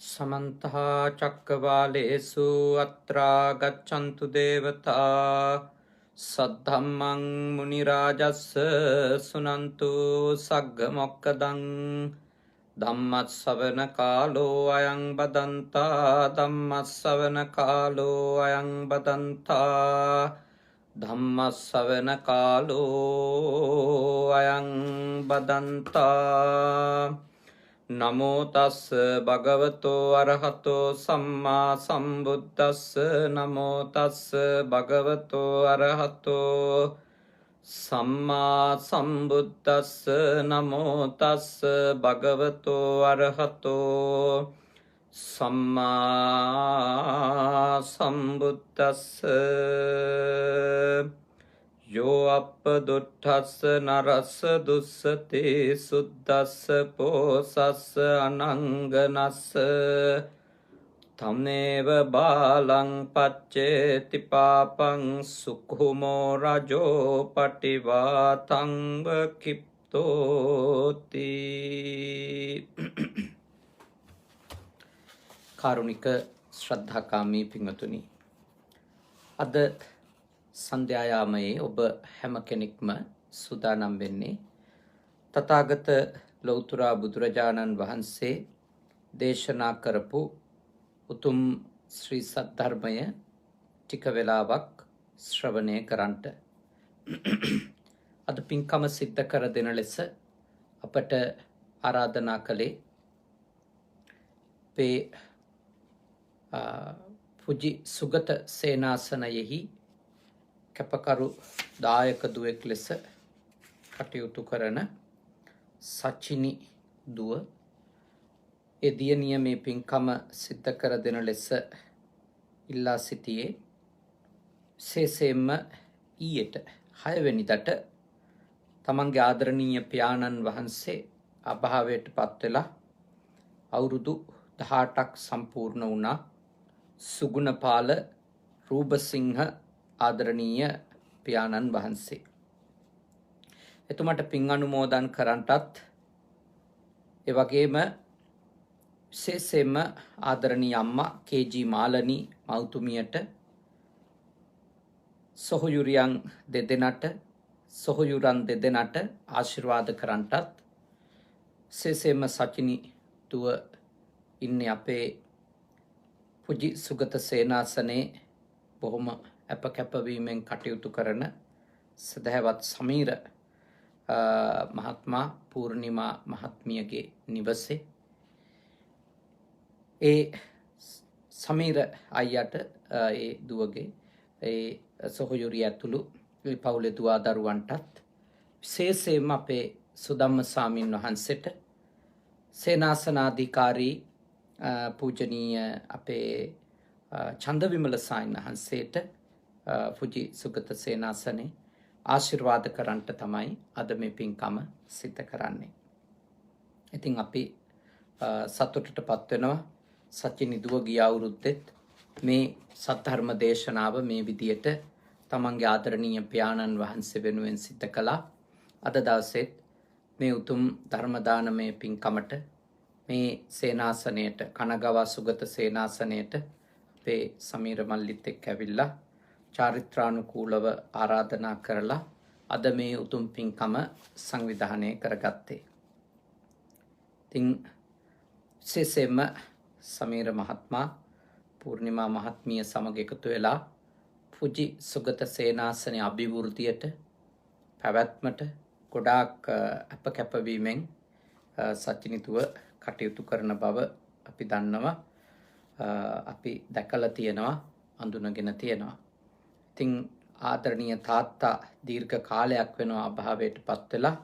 समन्ता चक्रवालेषु अत्रा गच्छन्तु देवता सद्धम्मं मुनिराजस्य सुनन्तु सग्गमोक्कदं धम्मस्सवनकालो अयं बदन्ता धम्मस्सवनकालो अयं बदन्ता धम्मस्सवनकालो अयं बदन्ता नमो तस् भगवतो अरहतो सम्मा सम्बुद्धस्स नमो तस् भगवतो अरहतो सम्मा सम्बुद्धस्स नमो तस् भगवतो अरहतो सम्मा सम्बुद्धस्स यो अपदुट्ठस्स नरस्स दुस्सते सुद्धस्स पोसस्स अनंगनस्स तमेव बालं पच्चेति पापं सुखुमो रजो पटिवातं वकिप्तोति කාරුණික ශ්‍රද්ධාකාමී පින්වතුනි අද සන්ධ්‍යායාමයේ ඔබ හැම කෙනෙක්ම සූදානම් වෙන්නේ තථාගත ලෞතර බුදුරජාණන් වහන්සේ දේශනා කරපු උතුම් ශ්‍රී සද්ධර්මය ටික වෙලාවක් ශ්‍රවණය කරන්නට අද පින්කම සිද්ධ කර දෙන ලෙස අපට ආරාධනා කළේ අපේ පුජි සුගත සේනාසනයෙහි කැපකරු දායක දුවෙක් ලෙස කටයුතු කරන සචිනි දුව ඒ දියණිය මේ පින්කම සිද්ධ කර දෙන ලෙස ඉල්ලා සිටියේ විශේෂයෙන්ම ඊයට 6 වෙනිදාට තමන්ගේ ආදරණීය පියාණන් වහන්සේ අභාවයට පත් වෙලා අවුරුදු 18ක් සම්පූර්ණ වුණා. සුගුණපාල රූපසිංහ ආදරණීය පියාණන් වහන්සේ. එතුමාට පින් අනුමෝදන් කරන්නටත් ඒ වගේම විශේෂයෙන්ම ආදරණීය අම්මා කේ.ජී. මාලනී මෞතුමියට සොහොයුරියන් දෙදෙනාට ආශිර්වාද කරන්නටත් විශේෂයෙන්ම සචිනි දුව ඉන්නේ අපේ පුජි සුගත සේනාසනේ බොහොම අප කැපවීමෙන් කටයුතු කරන සදහවත් සමීර මහත්මයා පූර්ණිමා මහත්මියගේ නිවසේ ඒ සමීර අයියට ඒ දුවගේ ඒ සොහොයුරිය ඇතුළු ඒ පවුලේ දුවා දරුවන්ටත් විශේෂයෙන්ම අපේ සුදම්ම ස්වාමීන් වහන්සේට සේනාසනාධිකාරී පූජනීය අපේ චන්දවිමල සායින් වහන්සේට පුජි සුගත සේනාසනේ ආශිර්වාද කරන්නට තමයි අද මේ පින්කම සිද්ධ කරන්නේ. ඉතින් අපි සතුටටපත් වෙනවා සචිනි දුව ගිය අවුරුද්දෙත් මේ සද්ධර්ම දේශනාව මේ විදියට තමන්ගේ ආදරණීය පියාණන් වහන්සේ වෙනුවෙන් සිද්ධ කළා. අද දවසේත් මේ උතුම් ධර්ම දානමය පින්කමට මේ සේනාසනයට කනගවා සුගත සේනාසනයට අපේ සමීර මල්ලිත් එක්ක ඇවිල්ලා චාරිත්‍රානුකූලව ආරාධනා කරලා අද මේ උතුම් පින්කම සංවිධානය කරගත්තේ. ඉතින් විශේෂයෙන්ම සමීර මහත්මයා පූර්ණිමා මහත්මිය සමග එකතු වෙලා පුජි සුගත සේනාසනයේ අභිවෘද්ධියට පැවැත්මට ගොඩාක් අප කැපවීමෙන් සචිනිතුව කටයුතු කරන බව අපි දන්නවා. අපි දැකලා තියෙනවා, අඳුනගෙන තියෙනවා. ඉතින් ආදරණීය තාත්තා දීර්ඝ කාලයක් වෙනවා අභාවයට පත් වෙලා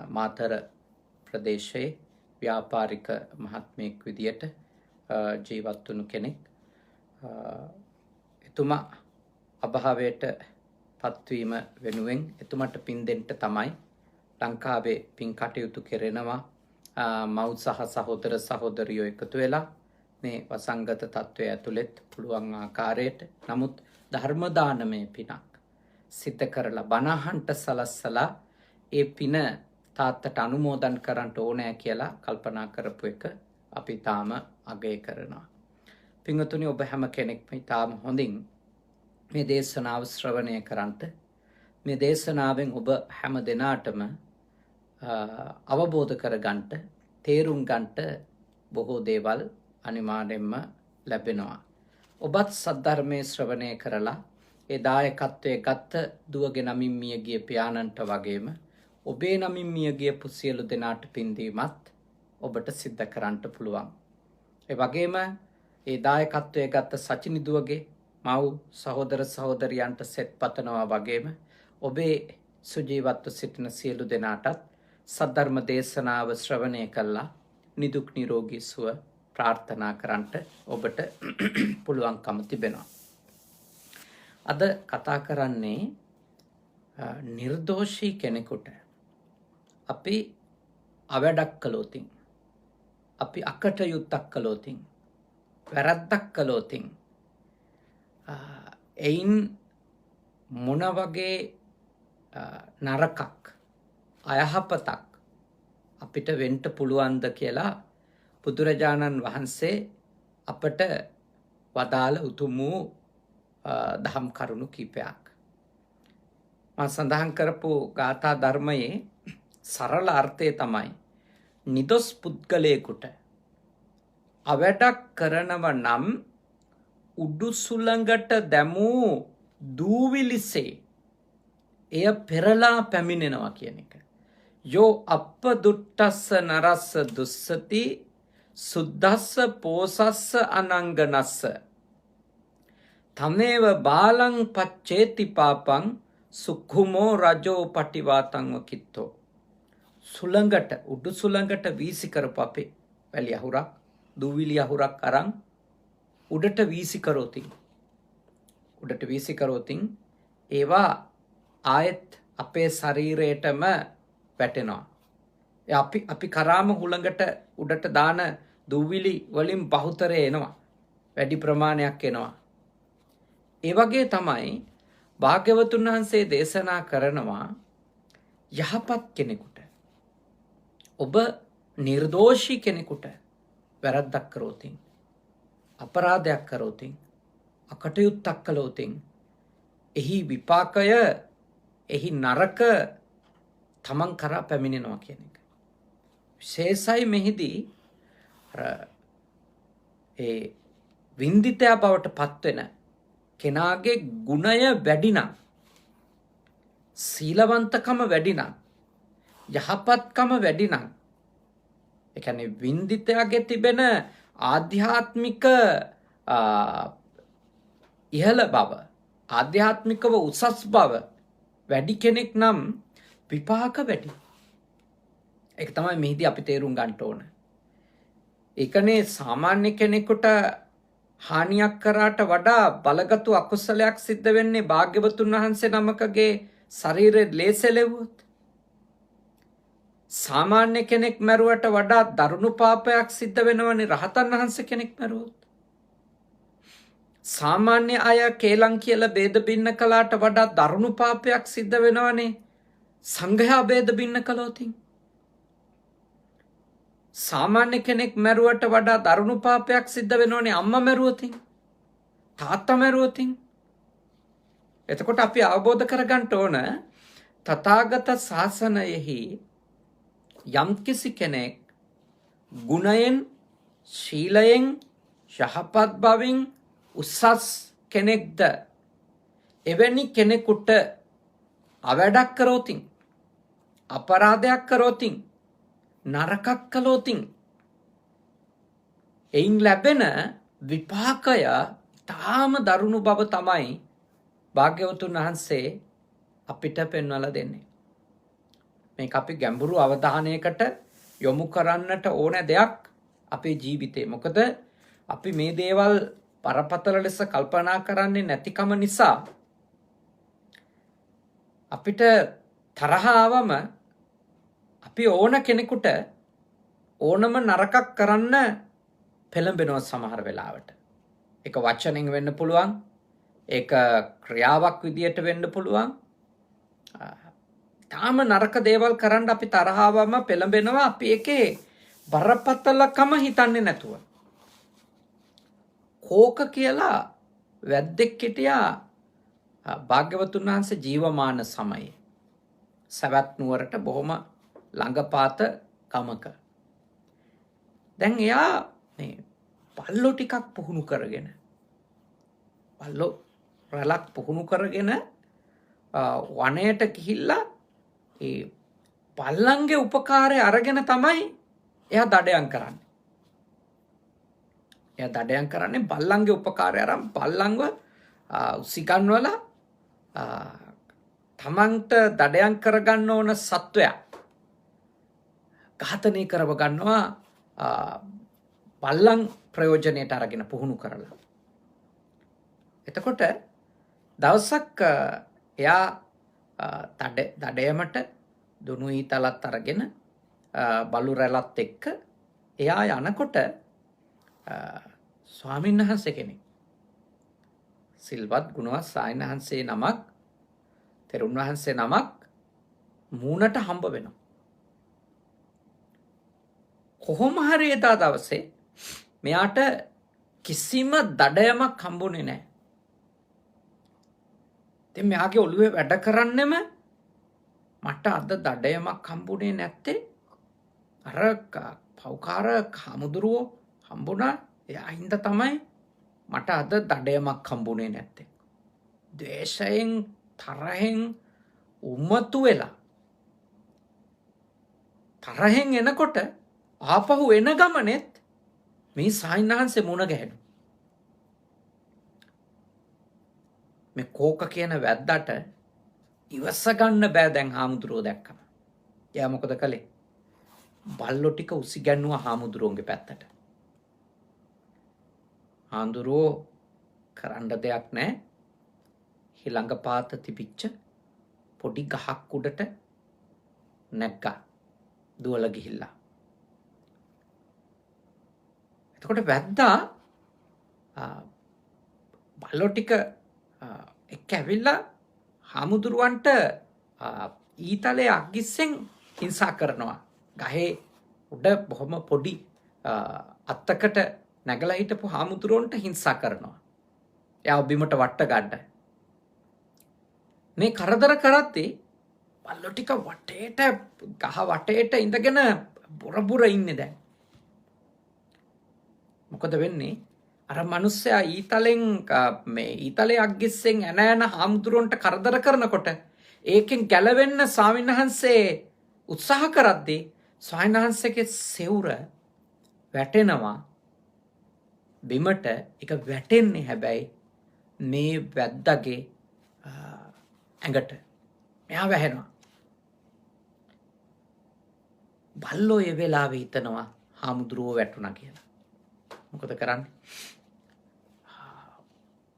මාතර ප්‍රදේශයේ ව්‍යාපාරික මහත්මයෙක් විදියට ජීවත් වුණු කෙනෙක්. එතුමා අභාවයට පත්වීම වෙනුවෙන් එතුමට පින් දෙන්න තමයි ලංකාවේ පින් කටයුතු කෙරෙනවා. මව් සහ සහෝදර සහෝදරියෝ එකතු වෙලා මේ වසංගත තත්වය ඇතුළෙත් පුළුවන් ආකාරයට නමුත් ධර්ම දානමය පිනක් සිද්ධ කරලා බණහන්ට සලස්සලා ඒ පින තාත්තට අනුමෝදන් කරන්න ඕනෑ කියලා කල්පනා කරපු එක අපි තාම අගය කරනවා. පින්වතුනි, ඔබ හැම කෙනෙක්ම තාම හොඳින් මේ දේශනාව ශ්‍රවණය කරන්ට. මේ දේශනාවෙන් ඔබ හැම දෙනාටම අවබෝධ කරගන්ට, තේරුම් ගන්ට බොහෝ දේවල් අනිවාර්යෙන්ම ලැබෙනවා. ඔබත් සද්ධර්මයේ ශ්‍රවණය කරලා ඒ දායකත්වයේ ගත්ත දුවගේ නමින් මිය ගිය පියාණන්ට වගේම ඔබේ නමින් මිය ගියපු සියලු දෙනාට පින්දීමත් ඔබට සිද්ධ කරන්නට පුළුවන්. ඒ වගේම ඒ දායකත්වයේ ගත්ත සචිනි දුවගේ මව් සහෝදර සහෝදරියන්ට සෙත් පතනවා වගේම ඔබේ සුජීවත්ව සිටින සියලු දෙනාටත් සද්ධර්ම දේශනාව ශ්‍රවණය කළා නිදුක් නිරෝගී සුව ප්‍රාර්ථනා කරන්නට ඔබට පුළුවන්කම තිබෙනවා. අද කතා කරන්නේ නිර්දෝෂී කෙනෙකුට අපි අවඩක් කළොතින්, අපි අකටයුත්තක් කළොතින්, වැරද්දක් කළොතින් එයින් මොන වගේ නරකක් අයහපතක් අපිට වෙන්න පුළුවන්ද කියලා බුදුරජාණන් වහන්සේ අපට වදාළ උතුම් වූ දහම් කරුණු කීපයක්. මා සඳහන් කරපු ගාථා ධර්මයේ සරල අර්ථය තමයි නිදොස් පුද්ගලයෙකුට අවඩක් කරනව නම් උඩු සුළඟට දැමූ දූවිලිසේ එය පෙරලා පැමිණෙනවා කියන එක. යෝ අප්ප දුට්ටස්ස නරස්ස දුස්සති සුද්දස්ස පෝසස්ස අනංගනස්ස තමේව බාලං පච්චේති පාපං සුක්ඛුමෝ රජෝ පටිවාතං වකිත්තෝ. සුළඟට, උඩු සුළඟට වීසි කරපු අපේ වැලි අහුරක්, දූවිලි අහුරක් අරන් උඩට වීසි කරෝතින්, උඩට වීසි කරෝතින් ඒවා ආයෙත් අපේ ශරීරයටම වැටෙනවා. අපි කරාම හුළඟට උඩට දාන දූවිලි වලින් බහුතරය එනවා, වැඩි ප්‍රමාණයක් එනවා. ඒ වගේ තමයි භාග්‍යවතුන් වහන්සේ දේශනා කරනවා යහපත් කෙනෙකුට, ඔබ නිර්දෝෂී කෙනෙකුට වැරද්දක් කරෝතින්, අපරාධයක් කරෝතින්, අකටයුත්තක් කළෝතින් එහි විපාකය, එහි නරක තමන් කරා පැමිණෙනවා කියන එක. විශේෂයි මෙහිදී ඒ වින්දිතයා බවට පත්වෙන කෙනාගේ ගුණය වැඩිනම්, සීලවන්තකම වැඩිනම්, යහපත්කම වැඩිනම්, ඒ කියන්නේ වින්දිතයාගේ තිබෙන ආධ්‍යාත්මික ඉහළ බව, ආධ්‍යාත්මිකව උසස් බව වැඩි කෙනෙක් නම් විපාක වැඩි. ඒක තමයි මෙහිදී අපි තේරුම් ගන්න ඕන. ඒකනේ සාමාන්‍ය කෙනෙකුට හානියක් කරාට වඩා බලගතු අකුසලයක් සිද්ධ වෙන්නේ භාග්‍යවතුන් වහන්සේ නමකගේ ශරීරෙ ලේසෙලෙව්වොත්. සාමාන්‍ය කෙනෙක් මැරුවට වඩා දරුණු පාපයක් සිද්ධ වෙනවනේ රහතන් වහන්සේ කෙනෙක් මැරුවොත්. සාමාන්‍ය අය කේලම් කියලා ભેද බින්න කළාට වඩා දරුණු පාපයක් සිද්ධ වෙනවනේ සංඝයා ભેද බින්න කළොතින්. සාමාන්‍ය කෙනෙක් මැරුවට වඩා දරුණු පාපයක් සිද්ධ වෙනවනේ අම්මා මැරුවොතින්, තාත්තා මැරුවොතින්. එතකොට අපි අවබෝධ කරගන්න ඕන තථාගත ශාසනයෙහි යම්කිසි කෙනෙක් ගුණයෙන්, ශීලයෙන්, යහපත් බවින් උසස් කෙනෙක්ද එවැනි කෙනෙකුට අවඩක් කරෝතින්, අපරාධයක් කරෝතින්, නරකක් කළෝතින් එයින් ලැබෙන විපාකය තාම දරුණු බව තමයි භාග්‍යවතුන් වහන්සේ අපිට පෙන්වලා දෙන්නේ. මේක අපි ගැඹුරු අවධානයකට යොමු කරන්නට ඕන දෙයක් අපේ ජීවිතේ. මොකද අපි මේ දේවල් බරපතල ලෙස කල්පනා කරන්නේ නැතිකම නිසා අපිට තරහ ආවම අපි ඕන කෙනෙකුට ඕනම නරකක් කරන්න පෙළඹෙනවා සමහර වෙලාවට. ඒක වචනෙන් වෙන්න පුළුවන්, ඒක ක්‍රියාවක් විදියට වෙන්න පුළුවන්. තාම නරක දේවල් කරන්න අපි තරහ ආවම පෙළඹෙනවා. අපි ඒකේ බරපතලකම හිතන්නේ නැතුව කෝක කියලා වැද්දෙක් හිටියා භාග්‍යවතුන් වහන්සේ ජීවමාන සමයේ සවැත් නුවරට බොහොම ළඟපාත ගමක. දැන් එයා මේ බල්ලෝ ටිකක් පුහුණු කරගෙන බල්ලෝ රැලක් පුහුණු කරගෙන වනයට ගිහිල්ලා ඒ බල්ලන්ගේ උපකාරය අරගෙන තමයි එයා දඩයම් කරන්නේ. එයා දඩයම් කරන්නේ බල්ලන්ගේ උපකාරය අරන් බල්ලන්ව උසිගන්වලා තමන්ට දඩයම් කරගන්න ඕන සත්වයා ඝාතනය කරව ගන්නවා බල්ලන් ප්‍රයෝජනයට අරගෙන පුහුණු කරලා. එතකොට දවසක් එයා දඩයමට දුනු ඊතලත් අරගෙන බලු රැලත් එක්ක එයා යනකොට ස්වාමීන් වහන්සේ කෙනෙක් සිල්වත් ගුණවත් සායන වහන්සේ නමක් තෙරුන් වහන්සේ නමක් මූණට හම්බ වෙනවා. කොහොම හරි එදා දවසේ මෙයාට කිසිම දඩයමක් හම්බුනේ නැහැ. ඉතින් මෙයාගේ ඔළුවේ වැඩ කරන්නෙම මට අද දඩයමක් හම්බුනේ නැත්තේ අර පෞකාර හාමුදුරුවෝ හම්බුණා එයා හින්දා තමයි මට අද දඩයමක් හම්බුනේ නැත්තේ. ද්වේෂයෙන් තරහෙන් උමතු වෙලා තරහෙන් එනකොට ආපහු එන ගමනෙත් මේ සායනහන්සේ මුණ ගැහෙනවා. මේ කෝක කියන වැද්දාට ඉවස ගන්න බෑ දැන් හාමුදුරුවෝ දැක්කම. එයා මොකද කළේ? බල්ලෝ ටික උසිගැන්නුවා හාමුදුරුවන්ගේ පැත්තට. හාමුදුරුවෝ කරන්න දෙයක් නැහැ. හිලඟ පාත තිබිච්ච පොඩි ගහක් උඩට නැග්ගා. දුවලා ගිහිල්ලා. එතකොට වැද්දා බල්ලෝ ටික එක්ක ඇවිල්ලා හාමුදුරුවන්ට ඊතලයේ අග්ගිස්සෙන් හිංසා කරනවා. ගහේ උඩ බොහොම පොඩි අත්තකට නැගලා හිටපු හාමුදුරුවන්ට හිංසා කරනවා. එයා බිමට වට ගන්න. මේ කරදර කරද්දී බල්ලෝ ටික වටේට ගහ වටේට ඉඳගෙන බොරබුර ඉන්නේ දැන්. මොකද වෙන්නේ? අර මිනිස්සයා ඊතලයේ අග්ගිස්සෙන් එන හාමුදුරුවන්ට කරදර කරනකොට ඒකෙන් ගැලවෙන්න ස්වාමීන් වහන්සේ උත්සාහ කරද්දී ස්වාමීන් වහන්සේගේ සෙවුර වැටෙනවා බිමට. ඒක වැටෙන්නේ හැබැයි මේ වැද්දාගේ ඇඟට. මෙයා වැහෙනවා. බල්ලෝ ඒ වෙලාවේ හිතනවා හාමුදුරුවෝ වැටුණා කියලා. මොකද කරන්නේ?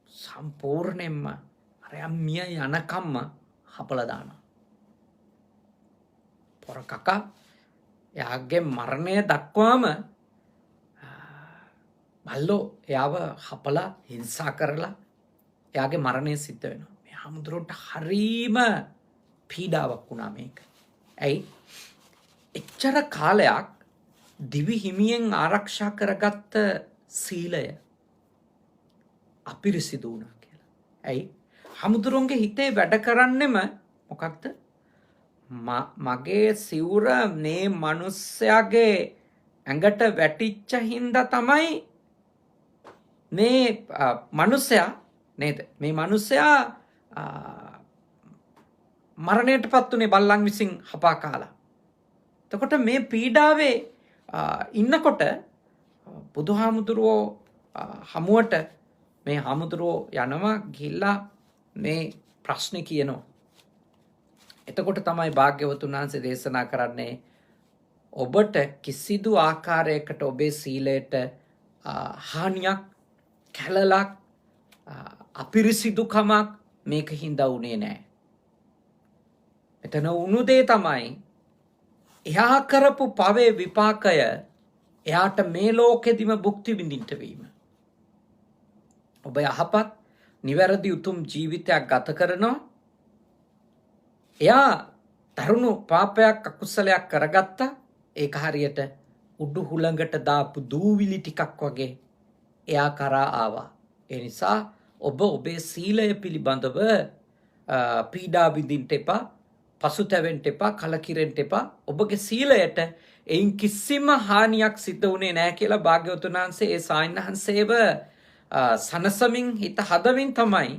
සම්පූර්ණයෙන්ම අර මිය යනකම්ම හපලා දානවා. පොර කකා එයාගේ මරණය දක්වාම බල්ලෝ එයාව හපලා හිංසා කරලා එයාගේ මරණය සිද්ධ වෙනවා. මේ හාමුදුරුවන්ට හරීම පීඩාවක් වුණා මේක. ඇයි? එච්චර කාලයක් දිවි හිමියෙන් ආරක්ෂා කරගත්ත සීලය අපිරිසිදු වුණා කියලා. ඇයි? හාමුදුරුවන්ගේ හිතේ වැඩ කරන්නෙම මොකක්ද? මගේ සිවුර මේ මිනිස්සයාගේ ඇඟට වැටිච්ච හින්දා තමයි මේ මිනිස්සයා නේද? මේ මිනිස්සයා මරණයටපත් උනේ බල්ලන් විසින් හපා කාලා. එතකොට මේ පීඩාවේ ඉන්නකොට බුදුහාමුදුරුවෝ හමුවට මේ හාමුදුරුවෝ යනවා ගිහිල්ලා මේ ප්‍රශ්නේ කියනවා. එතකොට තමයි භාග්‍යවතුන් වහන්සේ දේශනා කරන්නේ ඔබට කිසිදු ආකාරයකට ඔබේ සීලයට හානියක් කැළලක් අපිරිසිදුකමක් මේක හින්දා උනේ නැහැ. එතන උණු දේ තමයි එයා කරපු පවේ විපාකය එයාට මේ ලෝකෙදිම භුක්ති විඳින්න වීම. ඔබ යහපත් නිවැරදි උතුම් ජීවිතයක් ගත කරනවා. එයා තරුණු පාපයක් අකුසලයක් කරගත්තා. ඒක හරියට උඩු හුළඟට දාපු දූවිලි ටිකක් වගේ එයා කරා ආවා. ඒ නිසා ඔබ ඔබේ සීලය පිළිබඳව පීඩා විඳින්න එපා, පසුතැවෙන්න එපා, කලකිරෙන්න එපා. ඔබගේ සීලයට එයින් කිසිම හානියක් සිද්ධ වුණේ නැහැ කියලා භාග්‍යවතුන් වහන්සේ ඒ සායනහන්සේව සනසමින් හිත හදමින් තමයි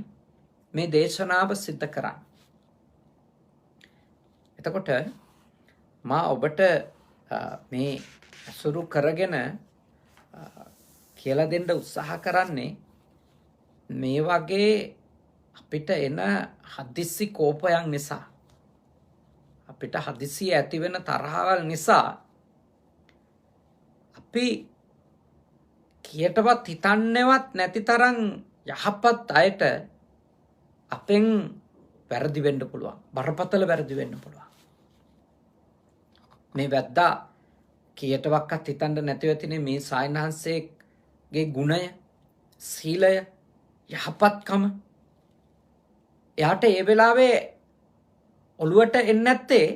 මේ දේශනාව සිද්ධ කරන්නේ. එතකොට මා ඔබට මේ අසුරු කරගෙන කියලා දෙන්න උත්සාහ කරන්නේ මේ වගේ අපිට එන හදිස්සි කෝපයන් නිසා, අපිට හදිස්සි ඇති වෙන තරහවල් නිසා අපි කීයටවත් හිතන්නේවත් නැති තරම් යහපත් අයට අපෙන් වැරදි වෙන්න පුළුවන්, බරපතල වැරදි වෙන්න පුළුවන්. මේ වැද්දා කීයටවත් හිතන්න නැතිව තිනේ මේ සායනහන්සේගේ ගුණය, සීලය, යහපත්කම. එයාට ඒ වෙලාවේ ඔළුවට එන්නේ නැත්තේ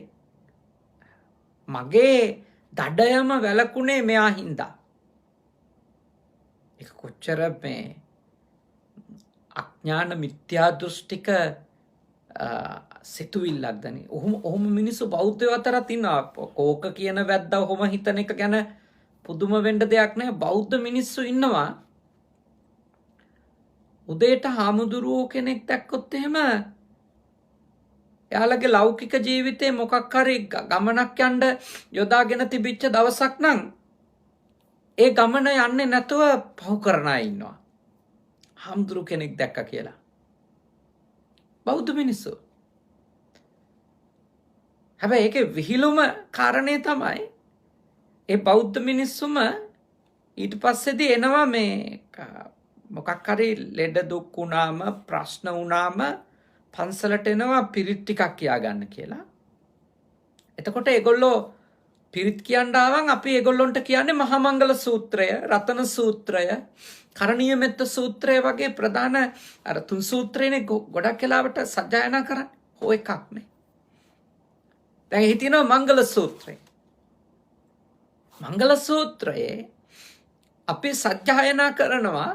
මගේ දඩයම වැළකුණේ මෙයා හින්දා. ඒක කොච්චර මේ අඥාන මිත්‍යා දෘෂ්ටික සිතුවිල්ලක්දනේ. ඔහොම මිනිස්සු බෞද්ධයෝ අතරත් ඉන්නවා. කෝක කියන වැද්දා ඔහොම හිතන එක ගැන පුදුම වෙන්න දෙයක් නැහැ. බෞද්ධ මිනිස්සු ඉන්නවා. උදේට හාමුදුරුවෝ කෙනෙක් දැක්කොත් එහෙම එයාලගේ ලෞකික ජීවිතේ මොකක් හරි ගමනක් යන්න යොදාගෙන තිබිච්ච දවසක් නම් ඒ ගමන යන්නේ නැතුව පහු කරන අය ඉන්නවා. හාමුදුරු කෙනෙක් දැක්කා කියලා. බෞද්ධ මිනිස්සු. හැබැයි ඒකේ විහිළුම කාරණේ තමයි ඒ බෞද්ධ මිනිස්සුම ඊට පස්සේදී එනවා මේ මොකක් හරි ලෙඩ දුක් වුණාම, ප්‍රශ්න වුණාම පන්සලට එනවා පිරිත් ටිකක් කියා ගන්න කියලා. එතකොට ඒගොල්ලෝ පිරිත් කියන්න ආවන් අපි ඒගොල්ලොන්ට කියන්නේ මහා මංගල සූත්‍රය, රතන සූත්‍රය, කරණීය මෙත්ත සූත්‍රය වගේ ප්‍රධාන අර තුන් සූත්‍රේනේ ගොඩක් වෙලාවට සජ්ජායනා කරන්නේ. හො එකක් නේ. දැන් හිටිනවා මංගල සූත්‍රය. මංගල සූත්‍රයේ අපි සජ්ජායනා කරනවා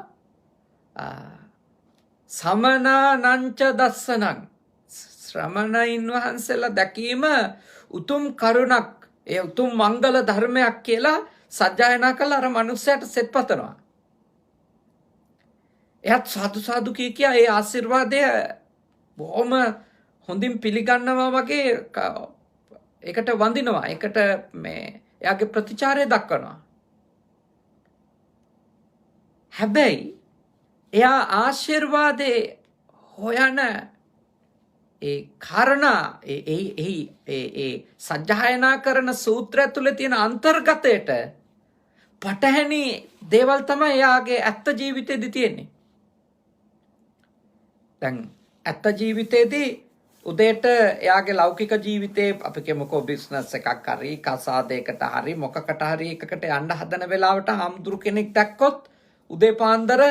සමනානංච දස්සනං, ශ්‍රමණයින් වහන්සේලා දැකීම උතුම් කරුණක්, ඒ උතුම් මංගල ධර්මයක් කියලා සජ්ජායනා කළා අර මනුස්සයාට සෙත් පතනවා. එයාත් සාදු සාදු කියා ඒ ආශිර්වාදය බොහොම හොඳින් පිළිගන්නවා වගේ ඒකට වඳිනවා. ඒකට මේ එයාගේ ප්‍රතිචාරය දක්වනවා. හැබැයි එයා ආශිර්වාදේ හොයන ඒ කාරණා ඒ සජ්ජායනා කරන සූත්‍රය තුළ තියෙන අන්තර්ගතයට පටහැනි දේවල් තමයි එයාගේ ඇත්ත ජීවිතේදී තියෙන්නේ. දැන් ඇත්ත ජීවිතේදී උදේට එයාගේ ලෞකික ජීවිතේ අපි කියමුකෝ බිස්නස් එකක් හරි කසාදයකට හරි මොකකට හරි එකකට යන්න හදන වෙලාවට හාමුදුරු කෙනෙක් දැක්කොත් උදේ පාන්දර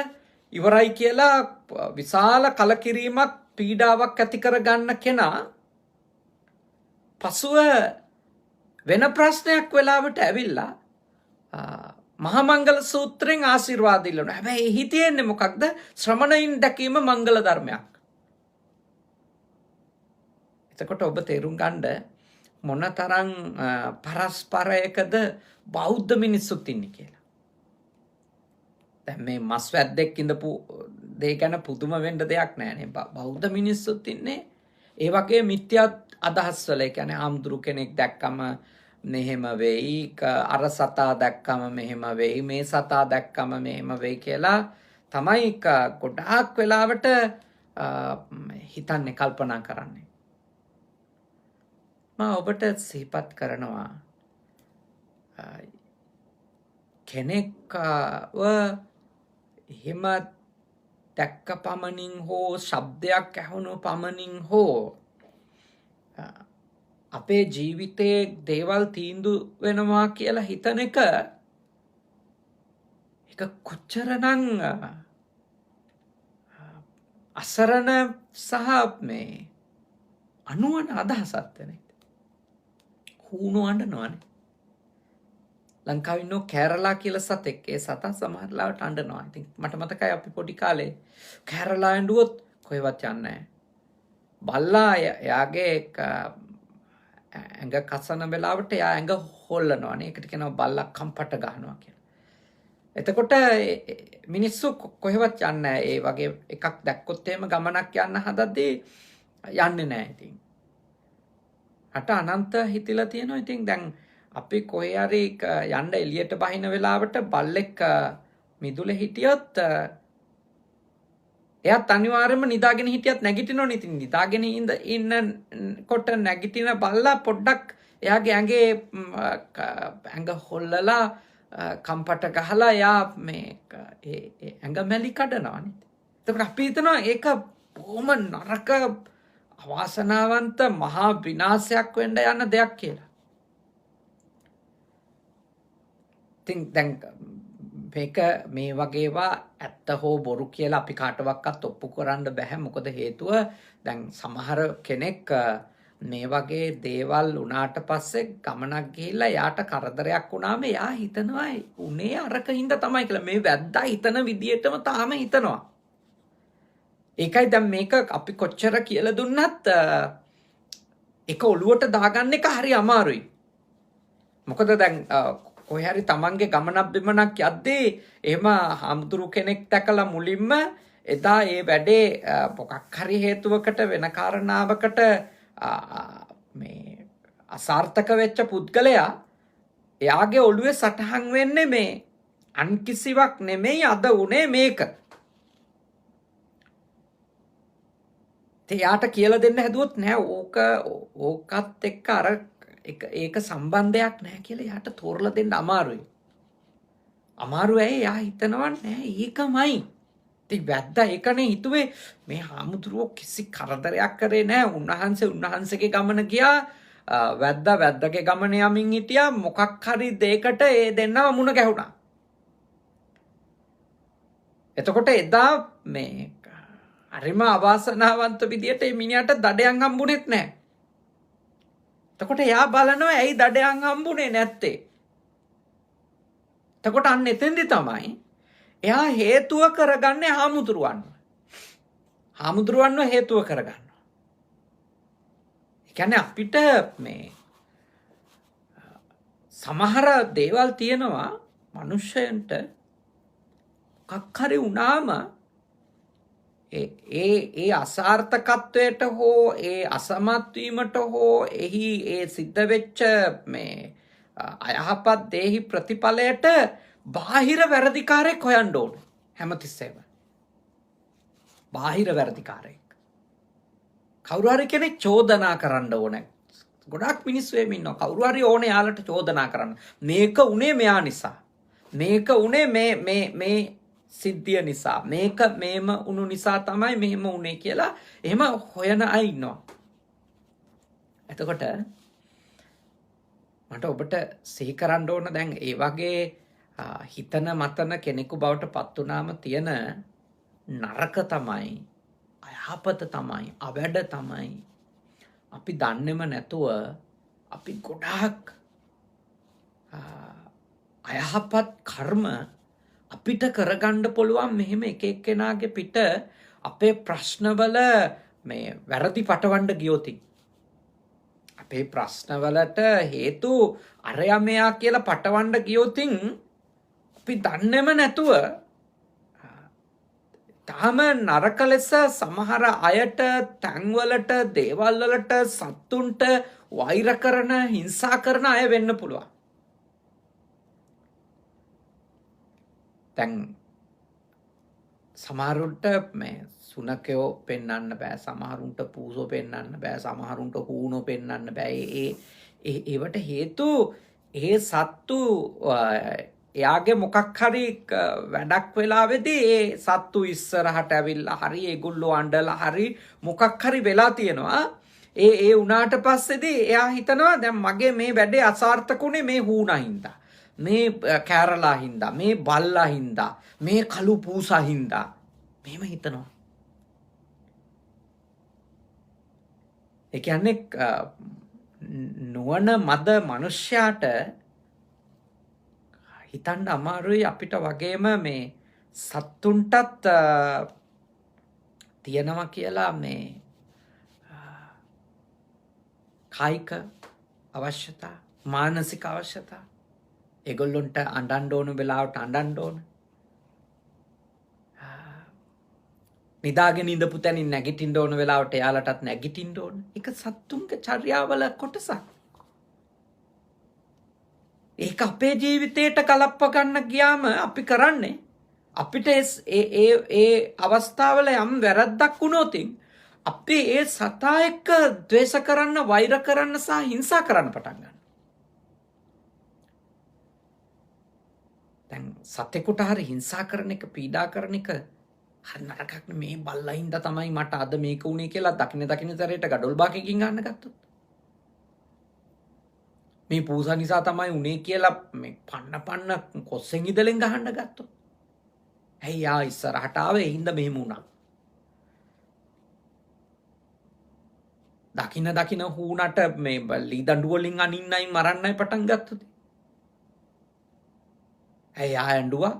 ඉවරයි කියලා විශාල කලකිරීමක්, පීඩාවක් ඇති කර ගන්න කෙනා පසුව වෙන ප්‍රශ්නයක් වෙලාවට ඇවිල්ලා මහා මංගල සූත්‍රයෙන් ආශිර්වාද ඉල්ලනවා. හැබැයි එහි තියෙන්නේ මොකක්ද? ශ්‍රමණයින් දැකීම මංගල ධර්මයක්. එතකොට ඔබ තේරුම් ගන්න මොනතරම් පරස්පරයකද බෞද්ධ මිනිස්සුත් ඉන්නේ කියලා. දැන් මේ මස් වැද්දෙක් ඉඳපු දේ ගැන පුදුම වෙන්න දෙයක් නෑනේ. බෞද්ධ මිනිස්සුත් ඉන්නේ ඒ වගේ මිත්‍යා අදහස් වල. ඒ කියන්නේ ආම්දුරු කෙනෙක් දැක්කම මෙහෙම වෙයි, අර සතා දැක්කම මෙහෙම වෙයි, මේ සතා දැක්කම මෙහෙම වෙයි කියලා තමයි ගොඩාක් වෙලාවට හිතන්නේ, කල්පනා කරන්නේ. මම ඔබට සිහිපත් කරනවා කෙනෙක්ව එහෙම දැක්ක පමණින් හෝ ශබ්දයක් ඇහුණු පමණින් හෝ අපේ ජීවිතයේ දේවල් තීන්දුව වෙනවා කියලා හිතන එක කොච්චරනම් අසරණ සහ මේ අනුවන අදහසක් වෙන්නේ. හුණු අඬනවනේ. ලංකාවේ ඉන්නෝ කෑරලා කියලා සතෙක්. ඒ සතා සමහර ලාවට අඬනවා. ඉතින් මට මතකයි අපි පොඩි කාලේ කෑරලා ඇඬුවොත් කොහෙවත් යන්නේ නැහැ. බල්ලා එයාගේ ඇඟ කසන වෙලාවට එයා ඇඟ හොල්ලනවානේ. ඒකට කියනවා බල්ලා කම්පට ගන්නවා කියලා. එතකොට මිනිස්සු කොහෙවත් යන්නේ නැහැ. ඒ වගේ එකක් දැක්කොත් එහෙම ගමනක් යන්න හදද්දී යන්නේ නැහැ ඉතින්. අට අනන්ත හිතිලා තියෙනවා. ඉතින් දැන් අපි කොහේ හරි යන්න එළියට බහින වෙලාවට බල්ලෙක් මිදුලේ හිටියොත් එයාත් අනිවාර්යයෙන්ම නිදාගෙන හිටියත් නැගිටිනවනේ. ඉතින් නිදාගෙන ඉන්නකොට නැගිටින බල්ලා පොඩ්ඩක් එයාගේ ඇඟ හොල්ලලා කම්පට ගහලා එයා මේ ඇඟ මැලි කඩනවානේ. එතකොට අපි හිතනවා ඒක බොහොම නරක අවාසනාවන්ත මහා විනාශයක් වෙන්න යන දෙයක් කියලා. ඉතින් දැන් මේක මේ වගේවා ඇත්ත හෝ බොරු කියලා අපි කාටවත් ඔප්පු කරන්න බෑ. මොකද හේතුව දැන් සමහර කෙනෙක් මේ වගේ දේවල් වුණාට පස්සේ ගමනක් ගිහිල්ලා යාට කරදරයක් වුණාම එයා හිතනවා උනේ අරක හින්දා තමයි කියලා. මේ වැද්දා හිතන විදියටම තාම හිතනවා. ඒකයි දැන් මේක අපි කොච්චර කියලා දුන්නත් ඒක ඔළුවට දාගන්න එක හරි අමාරුයි. මොකද දැන් කොහේ හරි තමන්ගේ ගමනක් බිමනක් යද්දී එහෙම හාමුදුරු කෙනෙක් දැකලා මුලින්ම එදා ඒ වැඩේ මොකක් හරි හේතුවකට වෙන කාරණාවකට මේ අසාර්ථක වෙච්ච පුද්ගලයා එයාගේ ඔළුවේ සටහන් වෙන්නේ මේ අන් කිසිවක් නෙමෙයි අද උනේ මේක. එයාට කියලා දෙන්න හැදුවොත් නෑ ඕකත් එක්ක අර ඒක සම්බන්ධයක් නැහැ කියලා එයාට තෝරලා දෙන්න අමාරුයි. අමාරු ඇයි? එයා හිතනවා නෑ ඒකමයි. ඉතින් වැද්දා ඒකනේ හිතුවේ මේ හාමුදුරුවෝ කිසි කරදරයක් කරේ නෑ. උන්වහන්සේගේ ගමන ගියා. වැද්දාගේ ගමන යමින් හිටියා. මොකක් හරි දෙයකට ඒ දෙන්නව මුණ ගැහුණා. එතකොට එදා මේ හරිම අවාසනාවන්ත විදියට මේ මිනිහට දඩයන් හම්බුනේත් නැහැ. එතකොට එයා බලනවා ඇයි දඩයන් හම්බුනේ නැත්තේ? එතකොට අන්න එතෙන්දි තමයි එයා හේතුව කරගන්නේ හාමුදුරුවන්ව. හාමුදුරුවන්ව හේතුව කරගන්නවා. ඒ කියන්නේ අපිට මේ සමහර දේවල් තියෙනවා මනුෂ්‍යයන්ට මොකක් හරි වුණාම ඒ අසාර්ථකත්වයට හෝ ඒ අසමත් වීමට හෝ එහි ඒ සිද්ධ වෙච්ච මේ අයහපත් දේහි ප්‍රතිඵලයට බාහිර වැරදිකාරයෙක් හොයන්න ඕන හැමතිස්සෙම. බාහිර වැරදිකාරයෙක්. කවුරු හරි කෙනෙක් චෝදනා කරන්න ඕන. ගොඩාක් මිනිස්සු එහෙම ඉන්නවා. කවුරු හරි ඕනේ යාලට චෝදනා කරන්න. මේක උනේ මෙයා නිසා. මේක උනේ මේ සිද්ධිය නිසා. මේක මේම උණු නිසා තමයි මෙහෙම උනේ කියලා එහෙම හොයන අය ඉන්නවා. එතකොට මට ඔබට සිහි කරන්න ඕන දැන් ඒ වගේ හිතන මතන කෙනෙකු බවට පත් වුණාම තියෙන නරක තමයි, අයහපත තමයි, අවැඩ තමයි අපි දන්නේම නැතුව අපි ගොඩාක් අයහපත් කර්ම අපිට කරගන්න පුළුවන් මෙහෙම එක එක්කෙනාගේ පිට අපේ ප්‍රශ්නවල මේ වැරදි පටවන්න ගියොත් අපේ ප්‍රශ්නවලට හේතු අරයා මෙයා කියලා පටවන්න ගියොත් අපි දන්නේම නැතුව තාම නරක ලෙස සමහර අයට තැන්වලට දේවල් වලට සත්තුන්ට වෛර කරන හිංසා කරන අය වෙන්න පුළුවන්. දැන් සමහරුන්ට මේ සුනකයෝ පෙන්වන්න බෑ, සමහරුන්ට පූසෝ පෙන්වන්න බෑ, සමහරුන්ට හූනෝ පෙන්වන්න බෑ. ඒවට හේතු ඒ සත්තු එයාගේ මොකක් හරි වැඩක් වෙලාවේදී ඒ සත්තු ඉස්සරහට ඇවිල්ලා හරි ඒගොල්ලෝ අඬලා හරි මොකක් හරි වෙලා තියෙනවා. ඒ උනාට පස්සේදී එයා හිතනවා දැන් මගේ මේ වැඩේ අසාර්ථකුනේ මේ හූනා හින්දා, මේ කෑරලා හින්දා, මේ බල්ලා හින්දා, මේ කළු පූසා හින්දා මෙහෙම හිතනවා. ඒ කියන්නේ නුවණ මද මිනිස්යාට හිතන්න අමාරුයි අපිට වගේම මේ සත්තුන්ටත් තියෙනවා කියලා මේ කායික අවශ්‍යතා මානසික අවශ්‍යතා ඒගොල්ලොන්ට අඬන්න ඕන වෙලාවට අඬන්න ඕන නිදාගෙන ඉඳපු තැනින් නැගිටින්න ඕන වෙලාවට එයාලටත් නැගිටින්න ඕන ඒක සත්තුන්ගේ චර්යාවල කොටසක් ඒක අපේ ජීවිතයට කලප්ප ගන්න ගියාම අපි කරන්නේ අපිට ඒ අවස්ථාවල යම් වැරද්දක් වුණොත් අපි ඒ සතා එක්ක ද්වේෂ කරන්න වෛර කරන්න සහ හිංසා කරන්න පටන් ගන්නවා. දැන් සතෙකුට හරි හිංසා කරන එක පීඩා කරන එක හරි නරකක් නේ මේ බල්ලයින්ද තමයි මට අද මේක උනේ කියලා දකින්න තරයට ගඩොල් බාකකින් ගන්න ගත්තොත්. මේ පූසා නිසා තමයි උනේ කියලා මේ පන්න කොස්සෙන් ඉදලෙන් ගහන්න ගත්තොත්. ඇයි යා ඉස්සරහට ආවේ හින්දා මෙහෙම වුණා. දකින්න හූනට මේ ලී දඬු වලින් අනින්නයි මරන්නයි පටන් ගත්තොත්. ඇයි ආ ඇඬුවා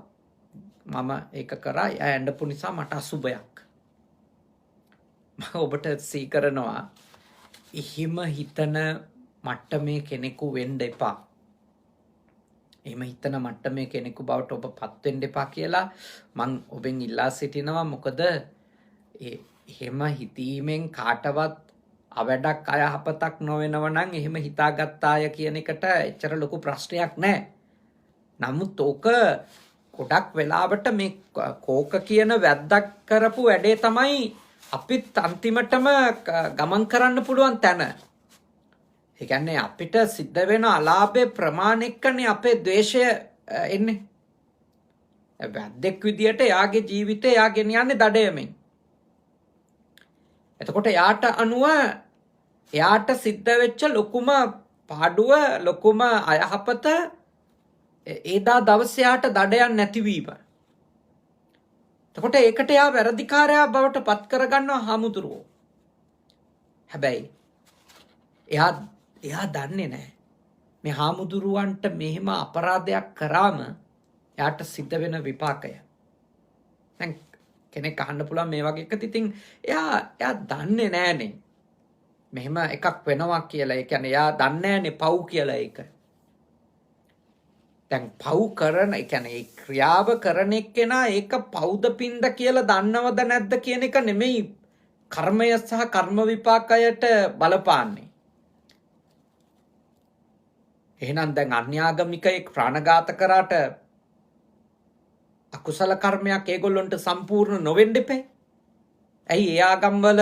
මම ඒක කරා ඇඬපු නිසා මට අසුබයක්. මම ඔබට සී කරනවා එහෙම හිතන මට්ටමේ කෙනෙකු වෙන්න එපා. එහෙම හිතන මට්ටමේ කෙනෙකු බවට ඔබ පත් වෙන්න එපා කියලා මං ඔබෙන් ඉල්ලා සිටිනවා. මොකද එහෙම හිතීමෙන් කාටවත් අවඩක් අයහපතක් නොවෙනව නම් එහෙම හිතාගත්ත අය කියන එකට එච්චර ලොකු ප්‍රශ්නයක් නැහැ. නමුත් ඕක ගොඩක් වෙලාවට මේ කෝක කියන වැද්දක් කරපු වැඩේ තමයි අපිත් අන්තිමටම ගමන් කරන්න පුළුවන් තැන. ඒ කියන්නේ අපිට සිද්ධ වෙන අලාභේ ප්‍රමාණිකනේ අපේ ද්වේෂය එන්නේ. වැද්දෙක් විදියට යාගේ ජීවිතේ යා ගෙනියන්නේ දඩයමින්. එතකොට යාට අනුව එයාට සිද්ධ වෙච්ච ලොකුම පාඩුව ලොකුම අයහපත ඒදා දවසේ යාට දඩයන් නැතිවීම. එතකොට ඒකට යා වැරදිකාරයා බවට පත් කරගන්නවා හාමුදුරුවෝ. හැබැයි එයා දන්නේ නැහැ මේ හාමුදුරුවන්ට මෙහෙම අපරාධයක් කරාම එයාට සිද්ධ වෙන විපාකය. දැන් කෙනෙක් අහන්න පුළුවන් මේ වගේ එකත් ඉතින් එයා දන්නේ නැහනේ මෙහෙම එකක් වෙනවා කියලා. ඒ කියන්නේ එයා දන්නේ නැහනේ පව් කියලා ඒක. දැන් පව් කරන ඒ කියන්නේ ඒ ක්‍රියාව කරන එක්කෙනා ඒක පව්ද පින්ද කියලා දන්නවද නැද්ද කියන එක නෙමෙයි කර්මය සහ කර්ම විපාකයට බලපාන්නේ. එහෙනම් දැන් අන්‍යාගමිකයෙක් ප්‍රාණඝාත කරාට අකුසල කර්මයක් ඒගොල්ලොන්ට සම්පූර්ණ නොවෙන්න එපේ. ඇයි ඒ ආගම්වල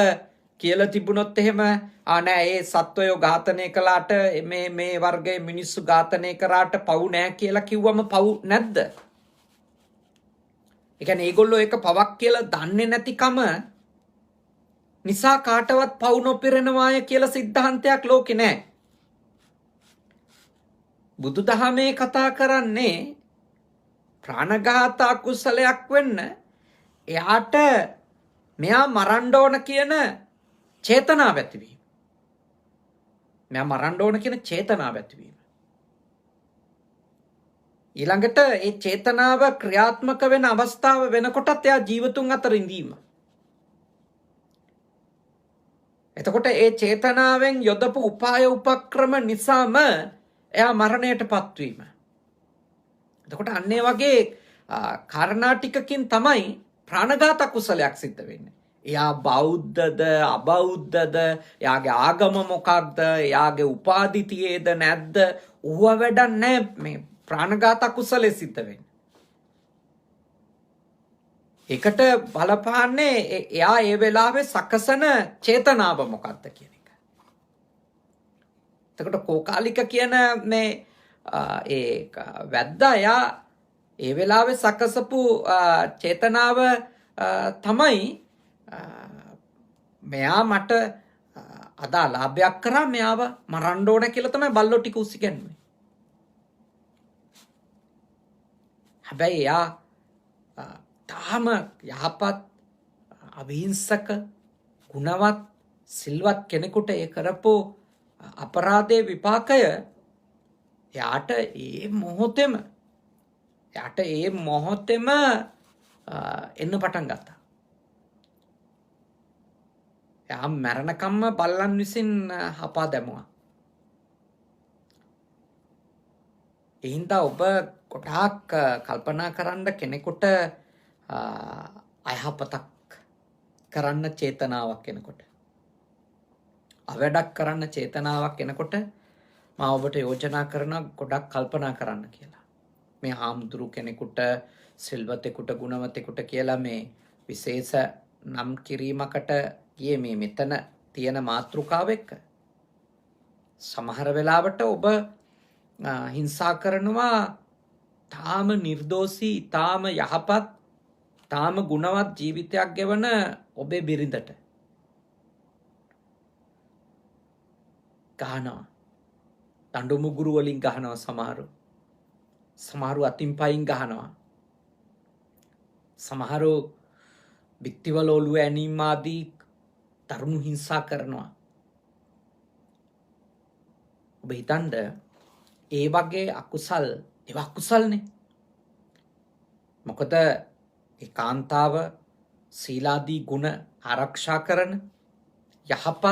කියලා තිබුණොත් එහෙම නෑ ඒ සත්වයෝ ඝාතනය කළාට මේ වර්ගයේ මිනිස්සු ඝාතනය කරාට පව් නෑ කියලා කිව්වම පව් නැද්ද? ඒ කියන්නේ ඒගොල්ලෝ ඒක පවක් කියලා දන්නේ නැතිකම නිසා කාටවත් පව් නොපිරෙනවාය කියලා සිද්ධාන්තයක් ලෝකේ නෑ. බුදුදහමේ කතා කරන්නේ ප්‍රාණඝාත අකුසලයක් වෙන්න එයාට මෙයා මරන්න ඕන කියන චේතනාව ඇතිවීම. මෙයා මරන්න ඕන කියන චේතනාව ඇතිවීම. ඊළඟට ඒ චේතනාව ක්‍රියාත්මක වෙන අවස්ථාව වෙනකොටත් එයා ජීවතුන් අතර ඉඳීම. එතකොට ඒ චේතනාවෙන් යොදපු උපාය උපක්‍රම නිසාම එයා මරණයට පත්වීම. එතකොට අන්නේ වගේ කාරණා ටිකකින් තමයි ප්‍රාණඝාත කුසලයක් සිද්ධ වෙන්නේ. එයා බෞද්ධද අබෞද්ධද එයාගේ ආගම මොකක්ද එයාගේ උපාධි තියේද නැද්ද ඌව වැඩක් නැහැ මේ ප්‍රාණඝාත කුසලෙ සිද්ධ වෙන්නේ. ඒකට බලපාන්නේ එයා ඒ වෙලාවේ සකසන චේතනාව මොකක්ද කියන එක. එතකොට කෝකාලික කියන මේ ඒ වැද්දා එයා ඒ වෙලාවේ සකසපු චේතනාව තමයි මෙයා මට අද අලාභයක් කරා මෙයාව මරන්න ඕන කියලා තමයි බල්ලෝ ටික උසිගැන්නුවේ. හැබැයි එයා තාම යහපත් අවිහිංසක ගුණවත් සිල්වත් කෙනෙකුට ඒ කරපු අපරාධයේ විපාකය එයාට ඒ මොහොතේම යට ඒ මොහොතෙම එන්න පටන් ගත්තා. එයා මැරණකම්ම බල්ලන් විසින් හපා දැමුවා. එහින්දා ඔබ ගොඩාක් කල්පනා කරන්න කෙනෙකුට අයහපතක් කරන්න චේතනාවක් එනකොට, අවැඩක් කරන්න චේතනාවක් එනකොට මා ඔබට යෝජනා කරන ගොඩක් කල්පනා කරන්න කියලා. මේ හාමුදුරු කෙනෙකුට, සිල්වතෙකුට, ගුණවතෙකුට කියලා මේ විශේෂ නම් කිරීමකට ගියේ මේ මෙතන තියෙන මාතෘකාව එක්ක. සමහර වෙලාවට ඔබ හිංසා කරනවා තාම නිර්දෝෂී, තාම යහපත්, තාම ගුණවත් ජීවිතයක් ගෙවන ඔබේ බිරිඳට ගහනවා. දඬු මුගුරු වලින් ගහනවා. සමහරු අතින් පයින් ගහනවා. සමහරු බිත්තිවල ඔළුව ඇනීම් ආදී තරුණු හිංසා කරනවා. ඔබ හිතන්න ඒ වගේ අකුසල්, ඒවා අකුසල්නේ. මොකද ඒ කාන්තාව සීලාදී ගුණ ආරක්ෂා කරන යහපත්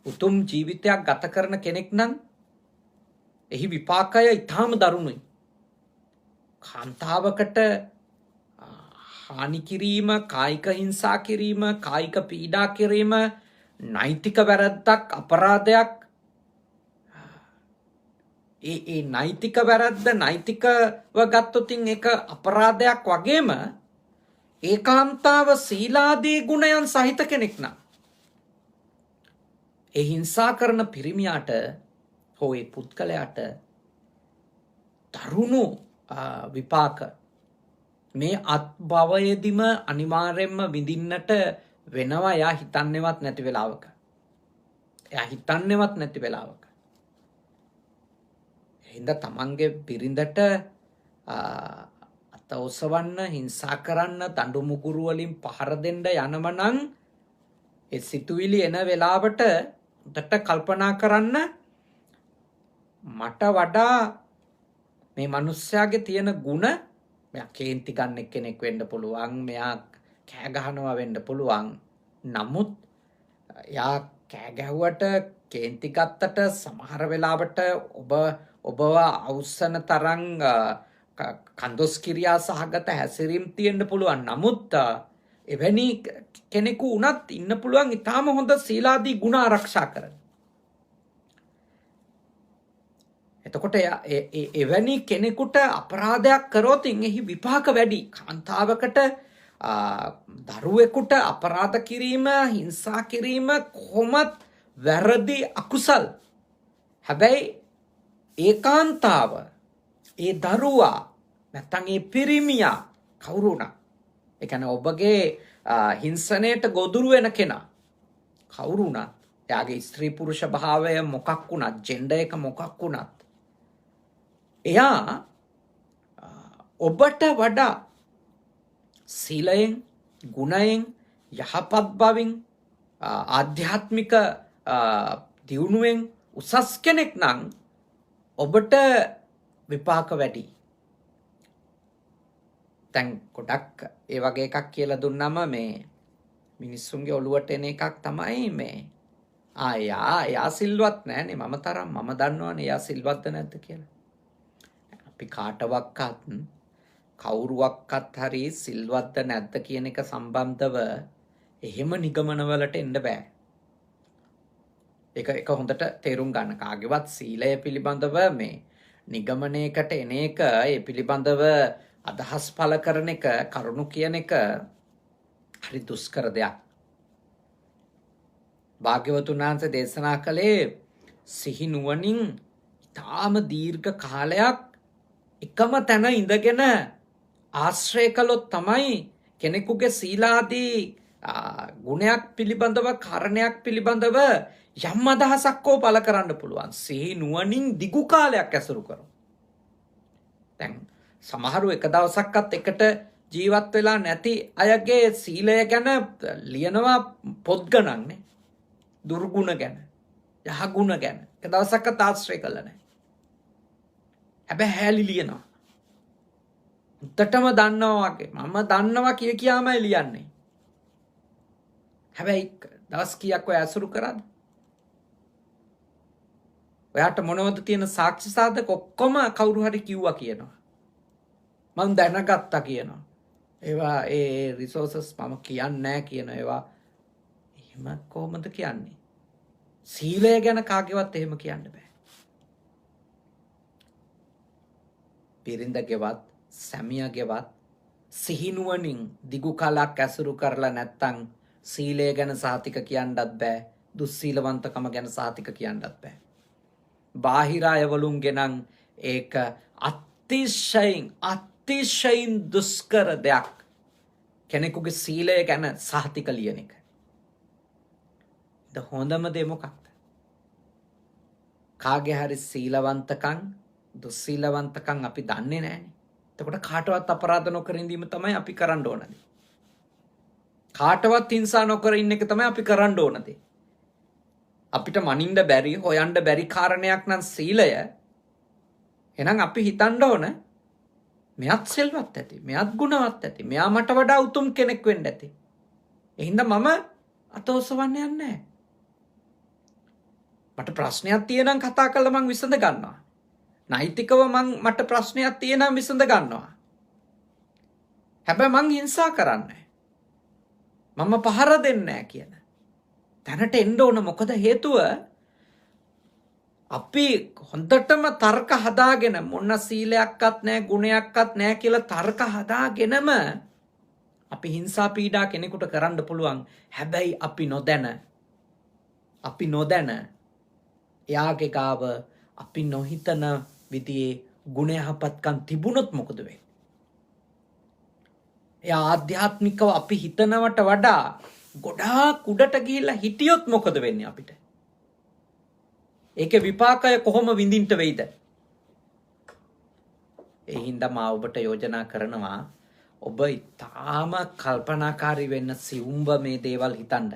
උතුම් ජීවිතයක් ගත කරන කෙනෙක් නම් එහි විපාකය ඊටාම දරුණුයි. කාන්තාවකට හානි කිරීම, කායික හිංසා කිරීම, කායික පීඩා කිරීම නෛතික වැරද්දක්, අපරාධයක්. ඒ නෛතික වැරද්ද නෛතිකව ගත්තොතින් ඒක අපරාධයක් වගේම ඒ කාන්තාව සීලාදී ගුණයන් සහිත කෙනෙක් නම් ඒ හිංසා කරන පිරිමියාට හෝ ඒ පුද්ගලයාට දරුණු විපාක මේ අත්භවයේදීම අනිවාර්යෙන්ම විඳින්නට වෙනවා. එයා හිතන්නේවත් නැති වෙලාවක. හින්දා තමන්ගේ බිරිඳට අත ඔසවන්න, හිංසා කරන්න, දඬු මුගුරු වලින් පහර දෙන්න යනවනම් ඒ සිතුවිලි එන වෙලාවට උඩට කල්පනා කරන්න, මට වඩා මේ මිනිස්යාගේ තියෙන ಗುಣ, මෙයා කේන්ති ගන්න කෙනෙක් වෙන්න පුළුවන්, මෙයා කෑ ගහනවා වෙන්න පුළුවන්. නමුත් එයා කෑ ගැහුවට, කේන්ති ගත්තට සමහර වෙලාවට ඔබව අවුස්සන තරම් කන්දොස් කිරියා සහගත හැසිරීම් තියෙන්න පුළුවන්. නමුත් එවැනි කෙනෙකු වුණත් ඉන්න පුළුවන් ඊටාම හොඳ සීලාදී ගුණ ආරක්ෂා කරන. එතකොට එවැනි කෙනෙකුට අපරාධයක් කරොත් එහි විපාක වැඩි. කාන්තාවකට, දරුවෙකුට අපරාධ කිරීම, හිංසා කිරීම කොහොමත් වැරදි, අකුසල්. හැබැයි ඒ කාන්තාව, ඒ දරුවා, නැත්තම් ඒ පිරිමියා කවුරු වුණා, ඒ කියන්නේ ඔබගේ හිංසනයට ගොදුරු වෙන කෙනා කවුරු වුණත්, එයාගේ ස්ත්‍රී පුරුෂ භාවය මොකක් වුණත්, ජෙන්ඩර් එක මොකක් වුණත්, එයා ඔබට වඩා සීලයෙන්, ගුණයෙන්, යහපත් බවින්, ආධ්‍යාත්මික දියුණුවෙන් උසස් කෙනෙක් නම් ඔබට විපාක වැඩි. දැන් ගොඩක් ඒ වගේ එකක් කියලා දුන්නම මේ මිනිස්සුන්ගේ ඔළුවට එන එකක් තමයි මේ එයා සිල්වත් නෑනේ මම තරම්, මම දන්නවනේ එයා සිල්වත්ද නැද්ද කියලා. අපි කාටවත් කවුරුවක්වත් හරි සිල්වත්ද නැද්ද කියන එක සම්බන්ධව එහෙම නිගමනවලට එන්න බෑ. ඒක හොඳට තේරුම් ගන්න. කාගේවත් සීලය පිළිබඳව මේ නිගමනයකට එන එක, ඒ පිළිබඳව අදහස් පළ කරන එක, කරුණු කියන එක හරි දුෂ්කර දෙයක්. භාග්‍යවතුන් වහන්සේ දේශනා කළේ සිහි නුවණින් ඊටාම දීර්ඝ කාලයක් එකම තැන ඉඳගෙන ආශ්‍රය කළොත් තමයි කෙනෙකුගේ සීලාදී ගුණයක් පිළිබඳව, කාරණයක් පිළිබඳව යම් අදහසක් හෝ පළ කරන්න පුළුවන්. සිහි නුවණින් දිගු කාලයක් ඇසුරු කරමු. දැන් සමහරු එක දවසක්වත් එකට ජීවත් වෙලා නැති අයගේ සීලය ගැන ලියනවා පොත් ගණන්නේ. දුර්ගුණ ගැන, යහගුණ ගැන එක දවසක්වත් ආශ්‍රය කළා නැහැ. හැබැයි හැලි ලියනවා. උත්තටම දන්නවා වගේ මම දන්නවා කියාමයි ලියන්නේ. හැබැයි දවස් කීයක් ඔය ඇසුරු කරාද? ඔයාට මොනවද තියෙන සාක්ෂි සාධක? ඔක්කොම කවුරු හරි කිව්වා කියනවා. මම දැනගත්තා කියනවා. ඒවා ඒ රිසෝසස් මම කියන්නේ නැහැ කියන ඒවා එහෙම කොහොමද කියන්නේ? සීලය ගැන කාගේවත් එහෙම කියන්න බෑ. පිරින්දගේවත් සැමියාගේවත් සිහිනුවණින් දිගු කාලයක් ඇසුරු කරලා නැත්තම් සීලය ගැන සාතික කියන්නත් බෑ. දුස්සීලවන්තකම ගැන සාතික කියන්නත් බෑ. බාහිර අයවලුන්ගේ නම් ඒක අතිශයින් දුෂ්කර දෙයක්. කෙනෙකුගේ සීලය ගැන සාතික ලියන එක. හොඳම දේ මොකක්ද? කාගේ හරි සීලවන්තකම් දුස්සීලවන්තකම් අපි දන්නේ නැහැනේ. එතකොට කාටවත් අපරාධ නොකර ඉඳීම තමයි අපි කරන්න ඕනදී. කාටවත් හිංසා නොකර ඉන්න එක තමයි අපි කරන්න ඕනදී. අපිට මනින්න බැරි හොයන්න බැරි කාරණයක් නම් සීලය. එහෙනම් අපි හිතන්න ඕන මෙයත් සිල්වත් ඇති, මෙයත් ගුණවත් ඇති, මෙයා මට වඩා උතුම් කෙනෙක් වෙන්න ඇති. එහෙනම් මම අතෝසවන්න යන්නේ නැහැ. මට ප්‍රශ්නයක් තියෙනම් කතා කරලා මං විසඳ ගන්නවා. නෛතිකව මට ප්‍රශ්නයක් තියෙනම් විසඳ ගන්නවා. හැබැයි මං හිංසා කරන්නේ නැහැ. මම පහර දෙන්නේ නැහැ කියන තැනට එන්න ඕන. මොකද හේතුව අපි හොඳටම තර්ක හදාගෙන මොන සීලයක්වත් නැහැ ගුණයක්වත් නැහැ කියලා තර්ක හදාගෙනම අපි හිංසා පීඩා කෙනෙකුට කරන්න පුළුවන්. හැබැයි අපි නොදැන එයාගේ ගාව අපි නොහිතන විදිහේ ගුණ යහපත්කම් තිබුණොත් මොකද වෙන්නේ? එයා ආධ්‍යාත්මිකව අපි හිතනවට වඩා ගොඩාක් උඩට ගිහිල්ලා හිටියොත් මොකද වෙන්නේ අපිට? ඒකේ විපාකය කොහොම විඳින්න වෙයිද? ඒ හින්දා මා ඔබට යෝජනා කරනවා ඔබ ඊටාම කල්පනාකාරී වෙන්න සිවුම්බ මේ දේවල් හිතන්න.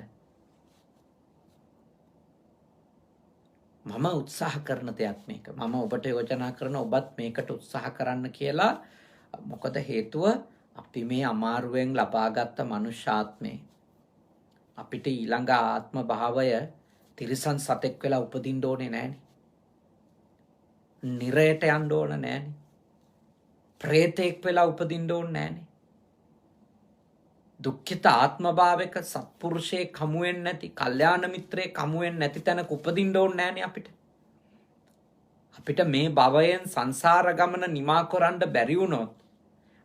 මම උත්සාහ කරන දෙයක් මේක. මම ඔබට යෝජනා කරන ඔබත් මේකට උත්සාහ කරන්න කියලා. මොකද හේතුව අපි මේ අමාරුවෙන් ලබාගත් මනුෂ්‍යාත්මේ අපිට ඊළඟ ආත්ම භාවය තිරිසන් සතෙක් වෙලා උපදින්න ඕනේ නෑනේ. නිරයට යන්න ඕන නෑනේ. ප්‍රේතෙක් වෙලා උපදින්න ඕනේ නෑනේ. දුක්ඛිත ආත්ම භාවයක සත්පුරුෂේ කමුවෙන් නැති, කල්යාණ මිත්‍රේ කමුවෙන් නැති තැනක උපදින්න ඕනේ නෑනේ අපිට. අපිට මේ භවයෙන් සංසාර ගමන නිමා කරන්න බැරි වුණොත්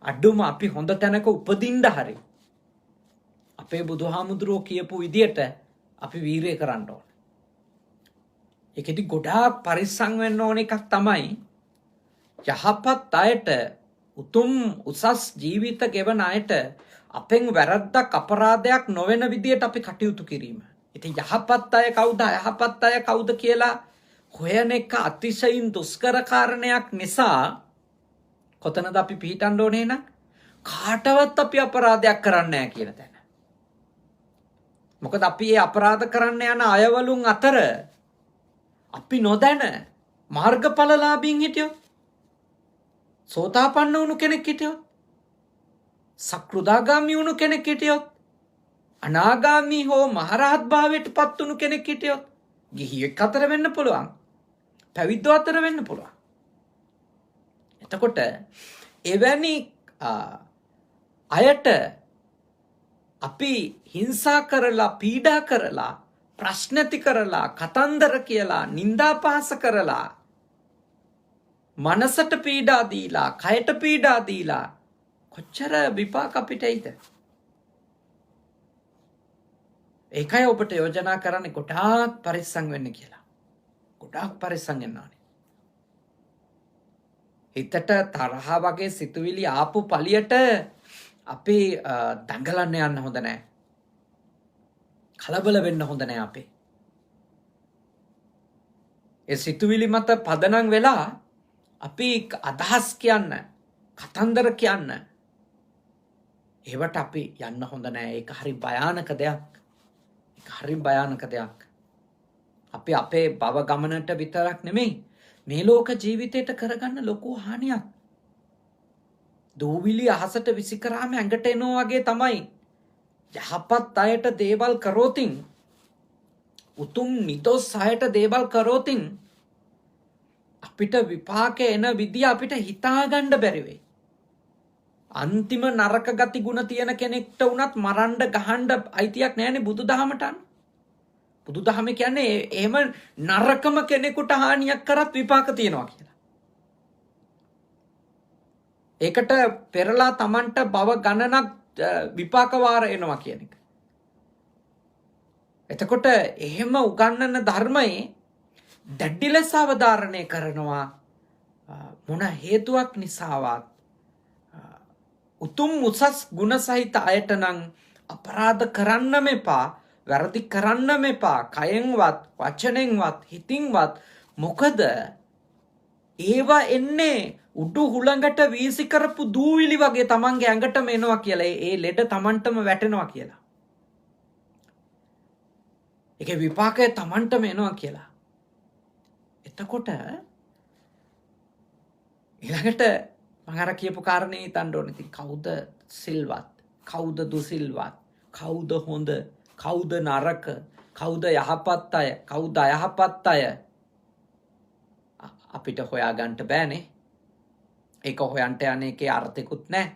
අඩුම අපි හොඳ තැනක උපදින්න හරි අපේ බුදුහාමුදුරුවෝ කියපු විදියට අපි වීරය කරන්න ඕන. ඒකෙදි ගොඩාක් පරිස්සම් වෙන්න ඕන එකක් තමයි යහපත් අයට උතුම් උසස් ජීවිත ගෙවන අයට අපෙන් වැරද්දක් අපරාධයක් නොවන විදියට අපි කටයුතු කිරීම. ඉතින් යහපත් අය කවුද අයහපත් අය කවුද කියලා හොයන එක අතිශයින් දුෂ්කර කාරණයක් නිසා කොතනද අපි පිහිටන්න ඕනේ නම් කාටවත් අපි අපරාධයක් කරන්නේ නැහැ කියන තැන. මොකද අපි මේ අපරාධ කරන්න යන අයවලුන් අතර අපි නොදැන මාර්ගඵලලාභීන් හිටියොත්, සෝතාපන්න වුණු කෙනෙක් හිටියොත්, සක්‍රුදාගාමී වුණු කෙනෙක් හිටියොත්, අනාගාමී හෝ මහරහත් භාවයට පත් වුණු කෙනෙක් හිටියොත්, ගිහියෙක් අතර වෙන්න පුළුවන්, පැවිද්දෝ අතර වෙන්න පුළුවන්. එතකොට එවැනි අයට අපි හිංසා කරලා, පීඩා කරලා, ප්‍රශ්න ඇති කරලා, කතන්දර කියලා, නින්දාපහාස කරලා, මනසට පීඩා දීලා, කයට පීඩා දීලා කොච්චර විපාක අපිට එයිද? ඒකයි ඔබට යෝජනා කරන්නේ ගොඩාක් පරිස්සම් වෙන්න කියලා. ගොඩාක් පරිස්සම් වෙන්න ඕනේ. හිතට තරහ වගේ සිතුවිලි ආපු පළියට අපි දඟලන්න යන්න හොඳ නැහැ. කලබල වෙන්න හොඳ නැහැ අපි. ඒ සිතුවිලි මත පදනම් වෙලා අපි අදහස් කියන්න, කතන්දර කියන්න, ඒවට අපි යන්න හොඳ නැහැ. ඒක හරි භයානක දෙයක්. ඒක හරි භයානක දෙයක්. අපි අපේ භව ගමනට විතරක් නෙමෙයි මේ ලෝක ජීවිතයට කරගන්න ලොකු හානියක්. දූවිලි අහසට විසි කරාම ඇඟට එනවා වගේ තමයි යහපත් අයට දේවල් කරෝතින් උතුම් නිදොස් අයට දේවල් කරෝතින් අපිට විපාක එන විදිය අපිට හිතාගන්න බැරි වෙයි. අන්තිම නරක ගති ගුණ තියෙන කෙනෙක්ට උනත් මරන්න ගහන්න අයිතියක් නැහැනේ බුදුදහමට. බුදුදහම කියන්නේ එහෙම නරකම කෙනෙකුට හානියක් කරත් විපාක තියෙනවා කියලා. ඒකට පෙරලා Tamanට භව ගණනක් විපාක වාර එනවා කියන එක. එතකොට එහෙම උගන්වන ධර්මයේ දැඩි ලෙස අවධාරණය කරනවා මොන හේතුවක් නිසාවත් උතුම් උසස් ගුණ සහිත අයට නම් අපරාධ කරන්නම එපා, වැරදි කරන්නම එපා, කයෙන්වත් වචනෙන්වත් හිතින්වත්. මොකද ඒවා එන්නේ උඩු හුළඟට වීසි කරපු දූවිලි වගේ Tamanගේ ඇඟටම එනවා කියලා. ඒ ලෙඩ Tamanටම වැටෙනවා කියලා. ඒකේ විපාකය Tamanටම එනවා කියලා. එතකොට ඊළඟට මම අර කියපු කාරණේ හිතන්න ඕනේ. ඉතින් කවුද සිල්වත්, කවුද දුසිල්වත්, කවුද හොඳ, කවුද නරක, කවුද යහපත් අය, කවුද අයහපත් අය අපිට හොයාගන්න බෑනේ. ඒක හොයන්ට යන්නේ ඒකේ අර්ථිකුත් නැහැ.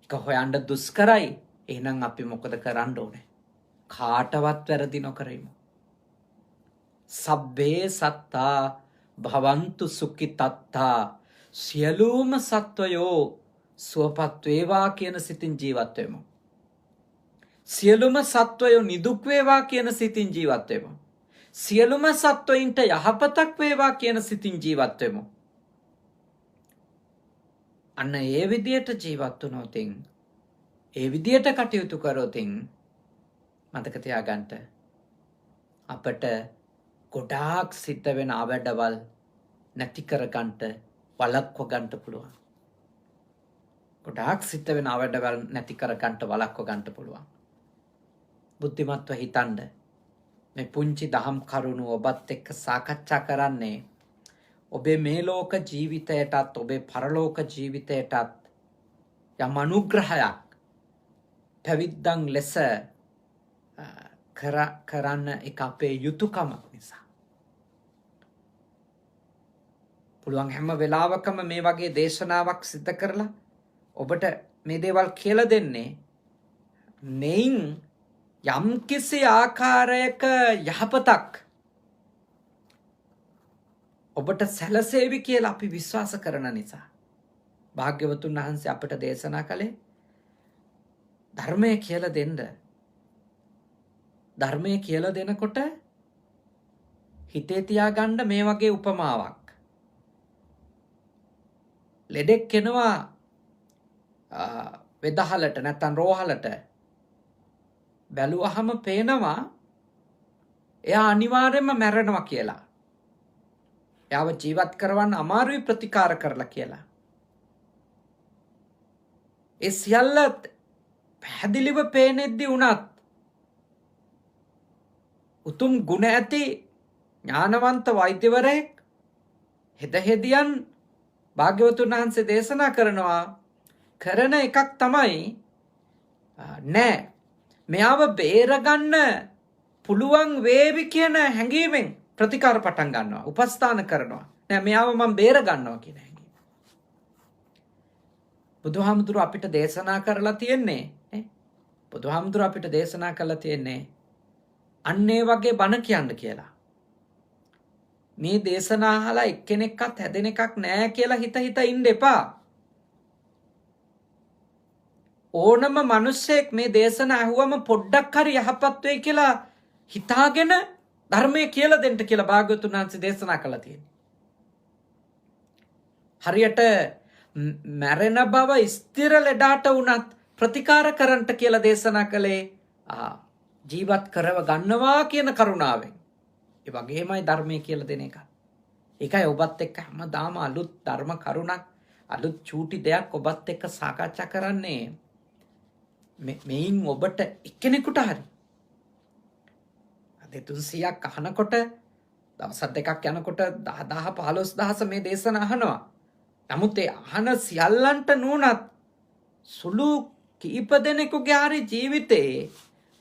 ඒක හොයන්න දුෂ්කරයි. එහෙනම් අපි මොකද කරන්න ඕනේ? කාටවත් වැරදි නොකරමු. සබ්බේ සත්තා භවන්තු සුඛිතත්තා. සියලුම සත්වයෝ සුවපත් වේවා කියන සිතින් ජීවත් වෙමු. සියලුම සත්වයෝ නිදුක් වේවා කියන සිතින් ජීවත් වෙමු. සියලුම සත්වයින්ට යහපතක් වේවා කියන සිතින් ජීවත් වෙමු. අන්න ඒ විදියට ජීවත් වුණොත්, ඒ විදියට කටයුතු කරොත් මතක තියාගන්න අපට ගොඩාක් සිද්ධ වෙන අවඩවල් නැති කරගන්න වළක්ව ගන්න පුළුවන්. ගොඩාක් සිද්ධ වෙන අවඩවල් නැති කරගන්න වළක්ව ගන්න පුළුවන්. බුද්ධිමත්ව හිතන්න. මේ පුංචි දහම් කරුණු ඔබත් එක්ක සාකච්ඡා කරන්නේ ඔබේ මේ ලෝක ජීවිතයටත් ඔබේ පරලෝක ජීවිතයටත් යම් අනුග්‍රහයක් පැවිද්දන් ලෙස කරන්න එක අපේ යුතුයකමක් නිසා. පුළුවන් හැම වෙලාවකම මේ වගේ දේශනාවක් සිදු කරලා ඔබට මේ දේවල් කියලා දෙන්නේ මෙයින් යම්කිසි ආකාරයක යහපතක් ඔබට සැලසේවි කියලා අපි විශ්වාස කරන නිසා. භාග්‍යවතුන් වහන්සේ අපට දේශනා කළේ ධර්මය කියලා දෙන්න. ධර්මය කියලා දෙනකොට හිතේ තියාගන්න මේ වගේ උපමාවක්. ලෙඩෙක් එනවා වෙදහලට නැත්නම් රෝහලට. බැලුවහම පේනවා එයා අනිවාර්යයෙන්ම මැරෙනවා කියලා. එයාව ජීවත් කරවන්න අමාරුයි ප්‍රතිකාර කරලා කියලා. ඒ සියල්ල පැහැදිලිව පේනෙද්දී උනත් උතුම් ගුණ ඇති ඥානවන්ත වෛද්‍යවරයෙක් හෙදහෙදියන් භාග්‍යවතුන් වහන්සේ දේශනා කරනවා කරන එකක් තමයි නෑ මෙයාව බේරගන්න පුළුවන් වේවි කියන හැඟීමෙන් ප්‍රතිකාර පටන් ගන්නවා. උපස්ථාන කරනවා. නෑ මෙයාව මම බේර ගන්නවා කියන හැඟීම. බුදුහාමුදුරුවෝ අපිට දේශනා කරලා තියෙන්නේ බුදුහාමුදුරුවෝ අපිට දේශනා කරලා තියෙන්නේ අන්න ඒ වගේ බණ කියන්න කියලා. මේ දේශනා අහලා එක්කෙනෙක්වත් හැදෙන එකක් නෑ කියලා හිත ඉන්න එපා. ඕනම මිනිස්සෙක් මේ දේශන අහුවම පොඩ්ඩක් හරි යහපත් වෙයි කියලා හිතාගෙන ධර්මය කියලා දෙන්න කියලා භාග්‍යවතුන් වහන්සේ දේශනා කළා තියෙනවා. හරියට මැරෙන බව ස්ථිර ලෙඩාට වුණත් ප්‍රතිකාර කරන්නට කියලා දේශනා කළේ ජීවත් කරව ගන්නවා කියන කරුණාවෙන්. ඒ වගේමයි ධර්මය කියලා දෙන එක. ඒකයි ඔබත් එක්ක හැමදාම අලුත් ධර්ම කරුණක් අලුත් චූටි දෙයක් ඔබත් එක්ක සාකච්ඡා කරන්නේ. මෙයින් ඔබට එක්කෙනෙකුට හරි 300ක් අහනකොට දවස් දෙකක් යනකොට 10,000 15,000 මේ දේශන අහනවා. නමුත් ඒ අහන සියල්ලන්ට නුනත් සුළු කීප දෙනෙකුගේ හරි ජීවිතේ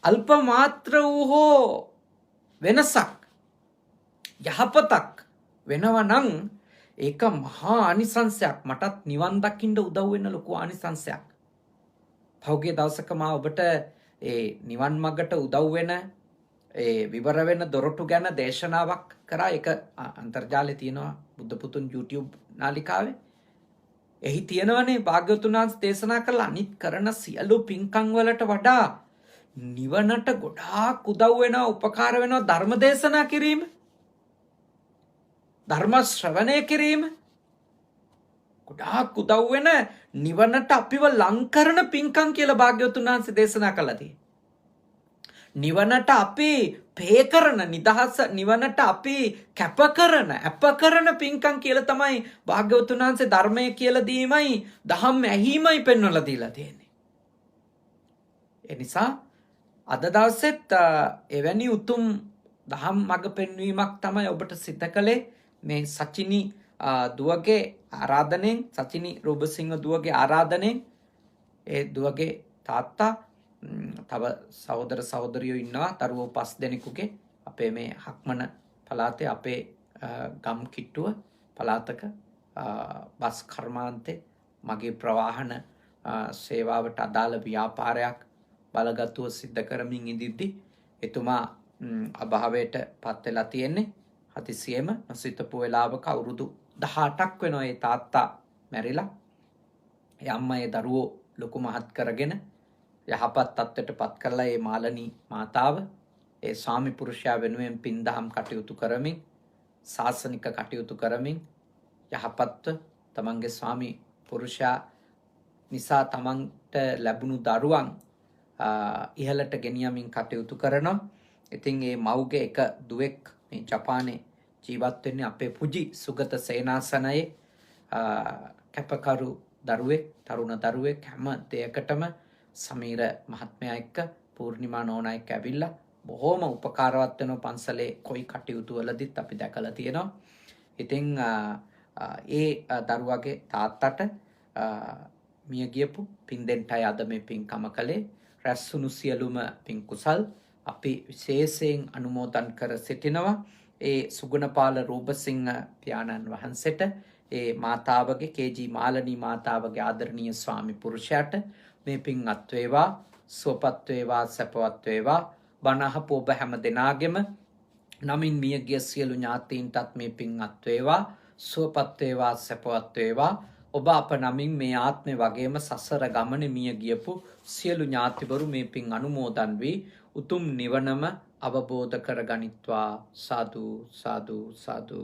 අල්ප මාත්‍ර වූ හෝ වෙනසක් යහපතක් වෙනවා නම් ඒක මහා ආනිසංසයක්. මටත් නිවන් දකින්න උදව් වෙන ලොකු ආනිසංසයක්. පහුගිය දවසක මා ඔබට ඒ නිවන් මගට උදව් වෙන ඒ විවර වෙන දොරටු ගැන දේශනාවක් කරා. ඒක අන්තර්ජාලයේ තියෙනවා බුද්ධ පුතුන් YouTube නාලිකාවේ. එහි තියෙනවනේ භාග්‍යවතුන් වහන්සේ දේශනා කළ අනිත් කරන සියලු පින්කම් වලට වඩා නිවනට ගොඩාක් උදව් වෙනවා, උපකාර වෙනවා ධර්ම දේශනා කිරීම, ධර්ම ශ්‍රවණය කිරීම. ගොඩාක් උදව් වෙන නිවනට අපිව ලං කරන පින්කම් කියලා භාග්‍යවතුන් වහන්සේ දේශනා කළා තියෙනවා. නිවනට අපි පේ කරන නිදහස, නිවනට අපි කැප කරන අප කරන පින්කම් කියලා තමයි භාග්‍යවතුන් වහන්සේ ධර්මය කියලා දීමයි දහම් ඇහිමයි පෙන්වලා දීලා තියෙන්නේ. ඒ නිසා අද දවසෙත් එවැනි උතුම් දහම් මඟ පෙන්වීමක් තමයි ඔබට සිද්ධ කළේ. මේ සචිනි දුවගේ ආරාධනෙන්, සචිනි රූපසිංහ දුවගේ ආරාධනෙන් ඒ දුවගේ තාත්තා තව සහෝදර සහෝදරියෝ ඉන්නවා දරුවෝ 5 දෙනෙකුගේ අපේ මේ හක්මන පළාතේ අපේ ගම් කිට්ටුව පළාතක බස් කර්මාන්තේ මගේ ප්‍රවාහන සේවාවට අදාළ ව්‍යාපාරයක් බලගතුව සිද්ධ කරමින් ඉඳිද්දි එතුමා අභාවයට පත් වෙලා තියෙන්නේ. හදිසියෙම නොසිතපු වෙලාවක අවුරුදු 18ක් වෙනවා ඒ තාත්තා මැරිලා. ඒ අම්මා ඒ දරුවෝ ලොකු මහත් කරගෙන යහපත් තත්ත්වයට පත් කරලා ඒ මාලනී මාතාව ඒ ස්වාමි පුරුෂයා වෙනුවෙන් පින්දහම් කටයුතු කරමින්, ශාසනික කටයුතු කරමින් යහපත්ව තමන්ගේ ස්වාමි පුරුෂයා නිසා තමන්ට ලැබුණු දරුවන් ඉහළට ගෙනියමින් කටයුතු කරනවා. ඉතින් මේ මව්ගේ එක දුවෙක් මේ ජපානයේ ජීවත් වෙන්නේ අපේ පුජි සුගත සේනාසනයේ කැපකරු දරුවෙක්, තරුණ දරුවෙක්. හැම දෙයකටම සමීර මහත්මයා එක්ක පූර්ණිමා නෝනා එක්ක ඇවිල්ලා බොහොම උපකාරවත් වෙන පන්සලේ කොයි කටයුතු වලදීත් අපි දැකලා තියෙනවා. ඉතින් ඒ දරුවාගේ තාත්තට මිය ගියපු පින් දෙන්නයි අද මේ පින්කම කළේ. රැස්ුණු සියලුම පින් කුසල් අපි විශේෂයෙන් අනුමෝදන් කර සිටිනවා. ඒ සුගුණපාල රූපසිංහ පියාණන් වහන්සේට, ඒ මාතාවගේ කේජී මාලනී මාතාවගේ ආදරණීය ස්වාමි පුරුෂයාට මේ පින් අත් වේවා, සුවපත් වේවා, සැපවත් වේවා. බණ අහපු ඔබ හැම දෙනාගෙම නමින් මියගිය සියලු ඥාතීන්ටත් මේ පින් අත් වේවා, සුවපත් වේවා, සැපවත් වේවා. ඔබ අප නමින් මේ ආත්මේ වගේම සසර ගමනේ මිය ගියපු සියලු ඥාතිවරු මේ පින් අනුමෝදන් වී උතුම් නිවනම අවබෝධ කරගනිත්වා. සාදු සාදු සාදු.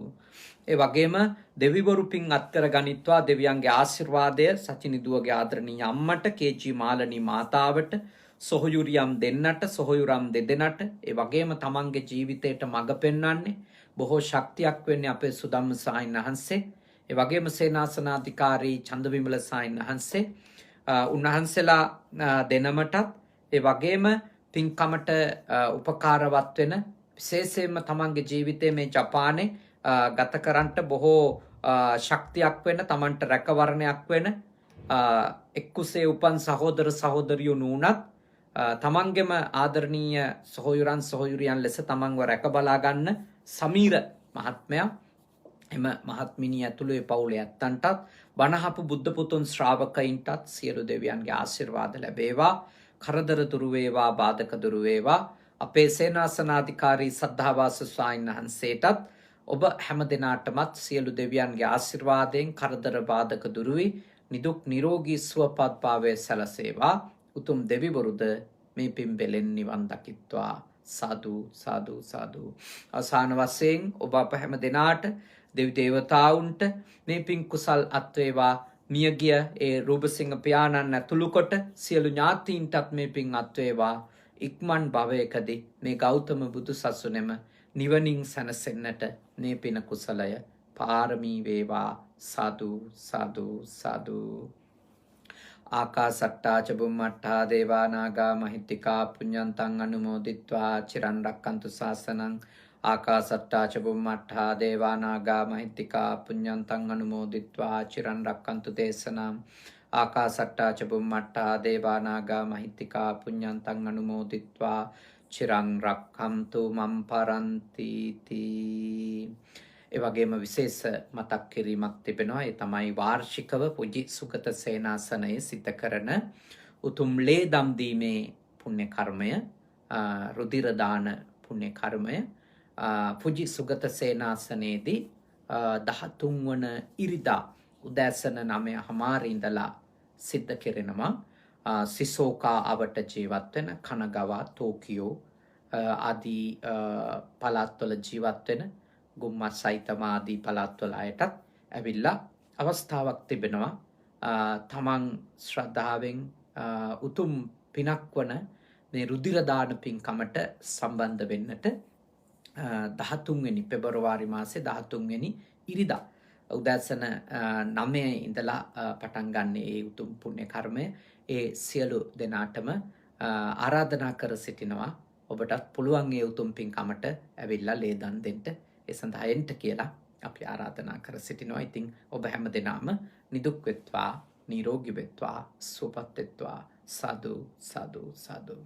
ඒ වගේම දෙවිවරු පින් අත් කරගනිත්වා. දෙවියන්ගේ ආශිර්වාදය සචිනි දුවගේ ආදරණීය අම්මට, කේජී මාලනී මාතාවට, සොහොයුරියම් දෙන්නට, සොහොයුරම් දෙදෙනාට, ඒ වගේම තමන්ගේ ජීවිතයට මඟ පෙන්වන්නේ බොහෝ ශක්තියක් වෙන්නේ අපේ සුදම්ම සාහින් වහන්සේ. ඒ වගේම සේනාසනාධිකාරී චන්දවිමල සාහින් වහන්සේ. උන්වහන්සේලා දෙනමටත් ඒ වගේම පින්කමට උපකාරවත් වෙන, විශේෂයෙන්ම තමන්ගේ ජීවිතයේ මේ ජපානයේ ගත කරන්නට බොහෝ ශක්තියක් වෙන, තමන්ට රැකවරණයක් වෙන එක්කුසේ උපන් සහෝදර සහෝදරියෝ නුනත් තමන්ගේම ආදරණීය සොහොයුරන් සොහොයුරියන් ලෙස තමන්ව රැක බලා ගන්න සමීර මහත්මයා, එම මහත්මිනිය ඇතුළු ඒ පවුලේ ඇත්තන්ටත්, බණහපු බුද්ධ පුතුන් ශ්‍රාවකයින්ටත් සියලු දෙවියන්ගේ ආශිර්වාද ලැබේවා. කරදර දුරු වේවා, බාධක දුරු වේවා. අපේ සේනාසනාධිකාරී සද්ධාවාස ස්වාමීන් වහන්සේටත් ඔබ හැම දිනාටමත් සියලු දෙවියන්ගේ ආශිර්වාදයෙන් කරදර බාධක දුරු වී නිදුක් නිරෝගී සුවපත් භාවය සැලසේවා. උතුම් දෙවිවරුද මේ පින් බෙලෙන් නිවන් දකිත්වා. සාදු සාදු සාදු. අවසාන වශයෙන් ඔබ අප හැම දිනාට දෙවි දේවතාවුන්ට මේ පින් කුසල් අත් වේවා. මියගිය ඒ රූපසිංහ පියාණන් ඇතුළු කොට සියලු ඥාතීන්ටත් මේ පින් අත් වේවා. ඉක්මන් භවයකදී මේ ගෞතම බුදු සසුනේම නිවනින් සැනසෙන්නට මේ පින කුසලය පාරමී වේවා. සාදු සාදු සාදු. ආකාසට්ටා ච බුම්මට්ටා දේවා නාග මහිත්‍තිකා පුඤ්ඤන්තං අනුමෝදිත්වා චිරන් රක්칸තු ශාසනං ආකාසට්ටා ච බුම්මට්ටා දේවා නාග මහිත්‍තිකා පුඤ්ඤන්තං අනුමෝදිත්වා චිරන් රක්칸තු දේශනම් ආකාසට්ටා ච බුම්මට්ටා දේවා නාග මහිත්‍තිකා පුඤ්ඤන්තං අනුමෝදිත්වා චිරන් රක්칸තු මම් පරන්ති තී. ඒ වගේම විශේෂ මතක් කිරීමක් තිබෙනවා. ඒ තමයි වාර්ෂිකව පුජි සුගත සේනාසනයේ සිත කරන උතුම් ලේ දම් දීමේ පුණ්‍ය කර්මය, රුධිර දාන පුණ්‍ය කර්මය පුජි සුගත සේනාසනයේදී 13 වන ඉරිදා උදෑසන 9:00 ඉඳලා සිද්ධ කෙරෙනවා. සිසෝකා අවට ජීවත් වෙන කනගවා ටෝකියෝ ආදී පළාත්වල ජීවත් වෙන ගුම්මත් සහිතම ආදී පළාත්වල අයටත් ඇවිල්ලා අවස්ථාවක් තිබෙනවා තමන් ශ්‍රද්ධාවෙන් උතුම් පිනක් වන මේ රුධිර දාන පින්කමට සම්බන්ධ වෙන්නට 13 වෙනි පෙබරවාරි මාසේ 13 වෙනි ඉරිදා උදෑසන 9 ඉඳලා පටන් ගන්න ඒ උතුම් පුණ්‍ය කර්මය ඒ සියලු දෙනාටම ආරාධනා කර සිටිනවා. ඔබටත් පුළුවන් ඒ උතුම් පින්කමට ඇවිල්ලා ලේ දන් දෙන්න ඒ සඳහා එන්න කියලා අපි ආරාධනා කර සිටිනවා. ඉතින් ඔබ හැම දෙනාම නිදුක් වෙත්වා, නිරෝගී වෙත්වා, සුවපත් වෙත්වා. සාදු සාදු සාදු.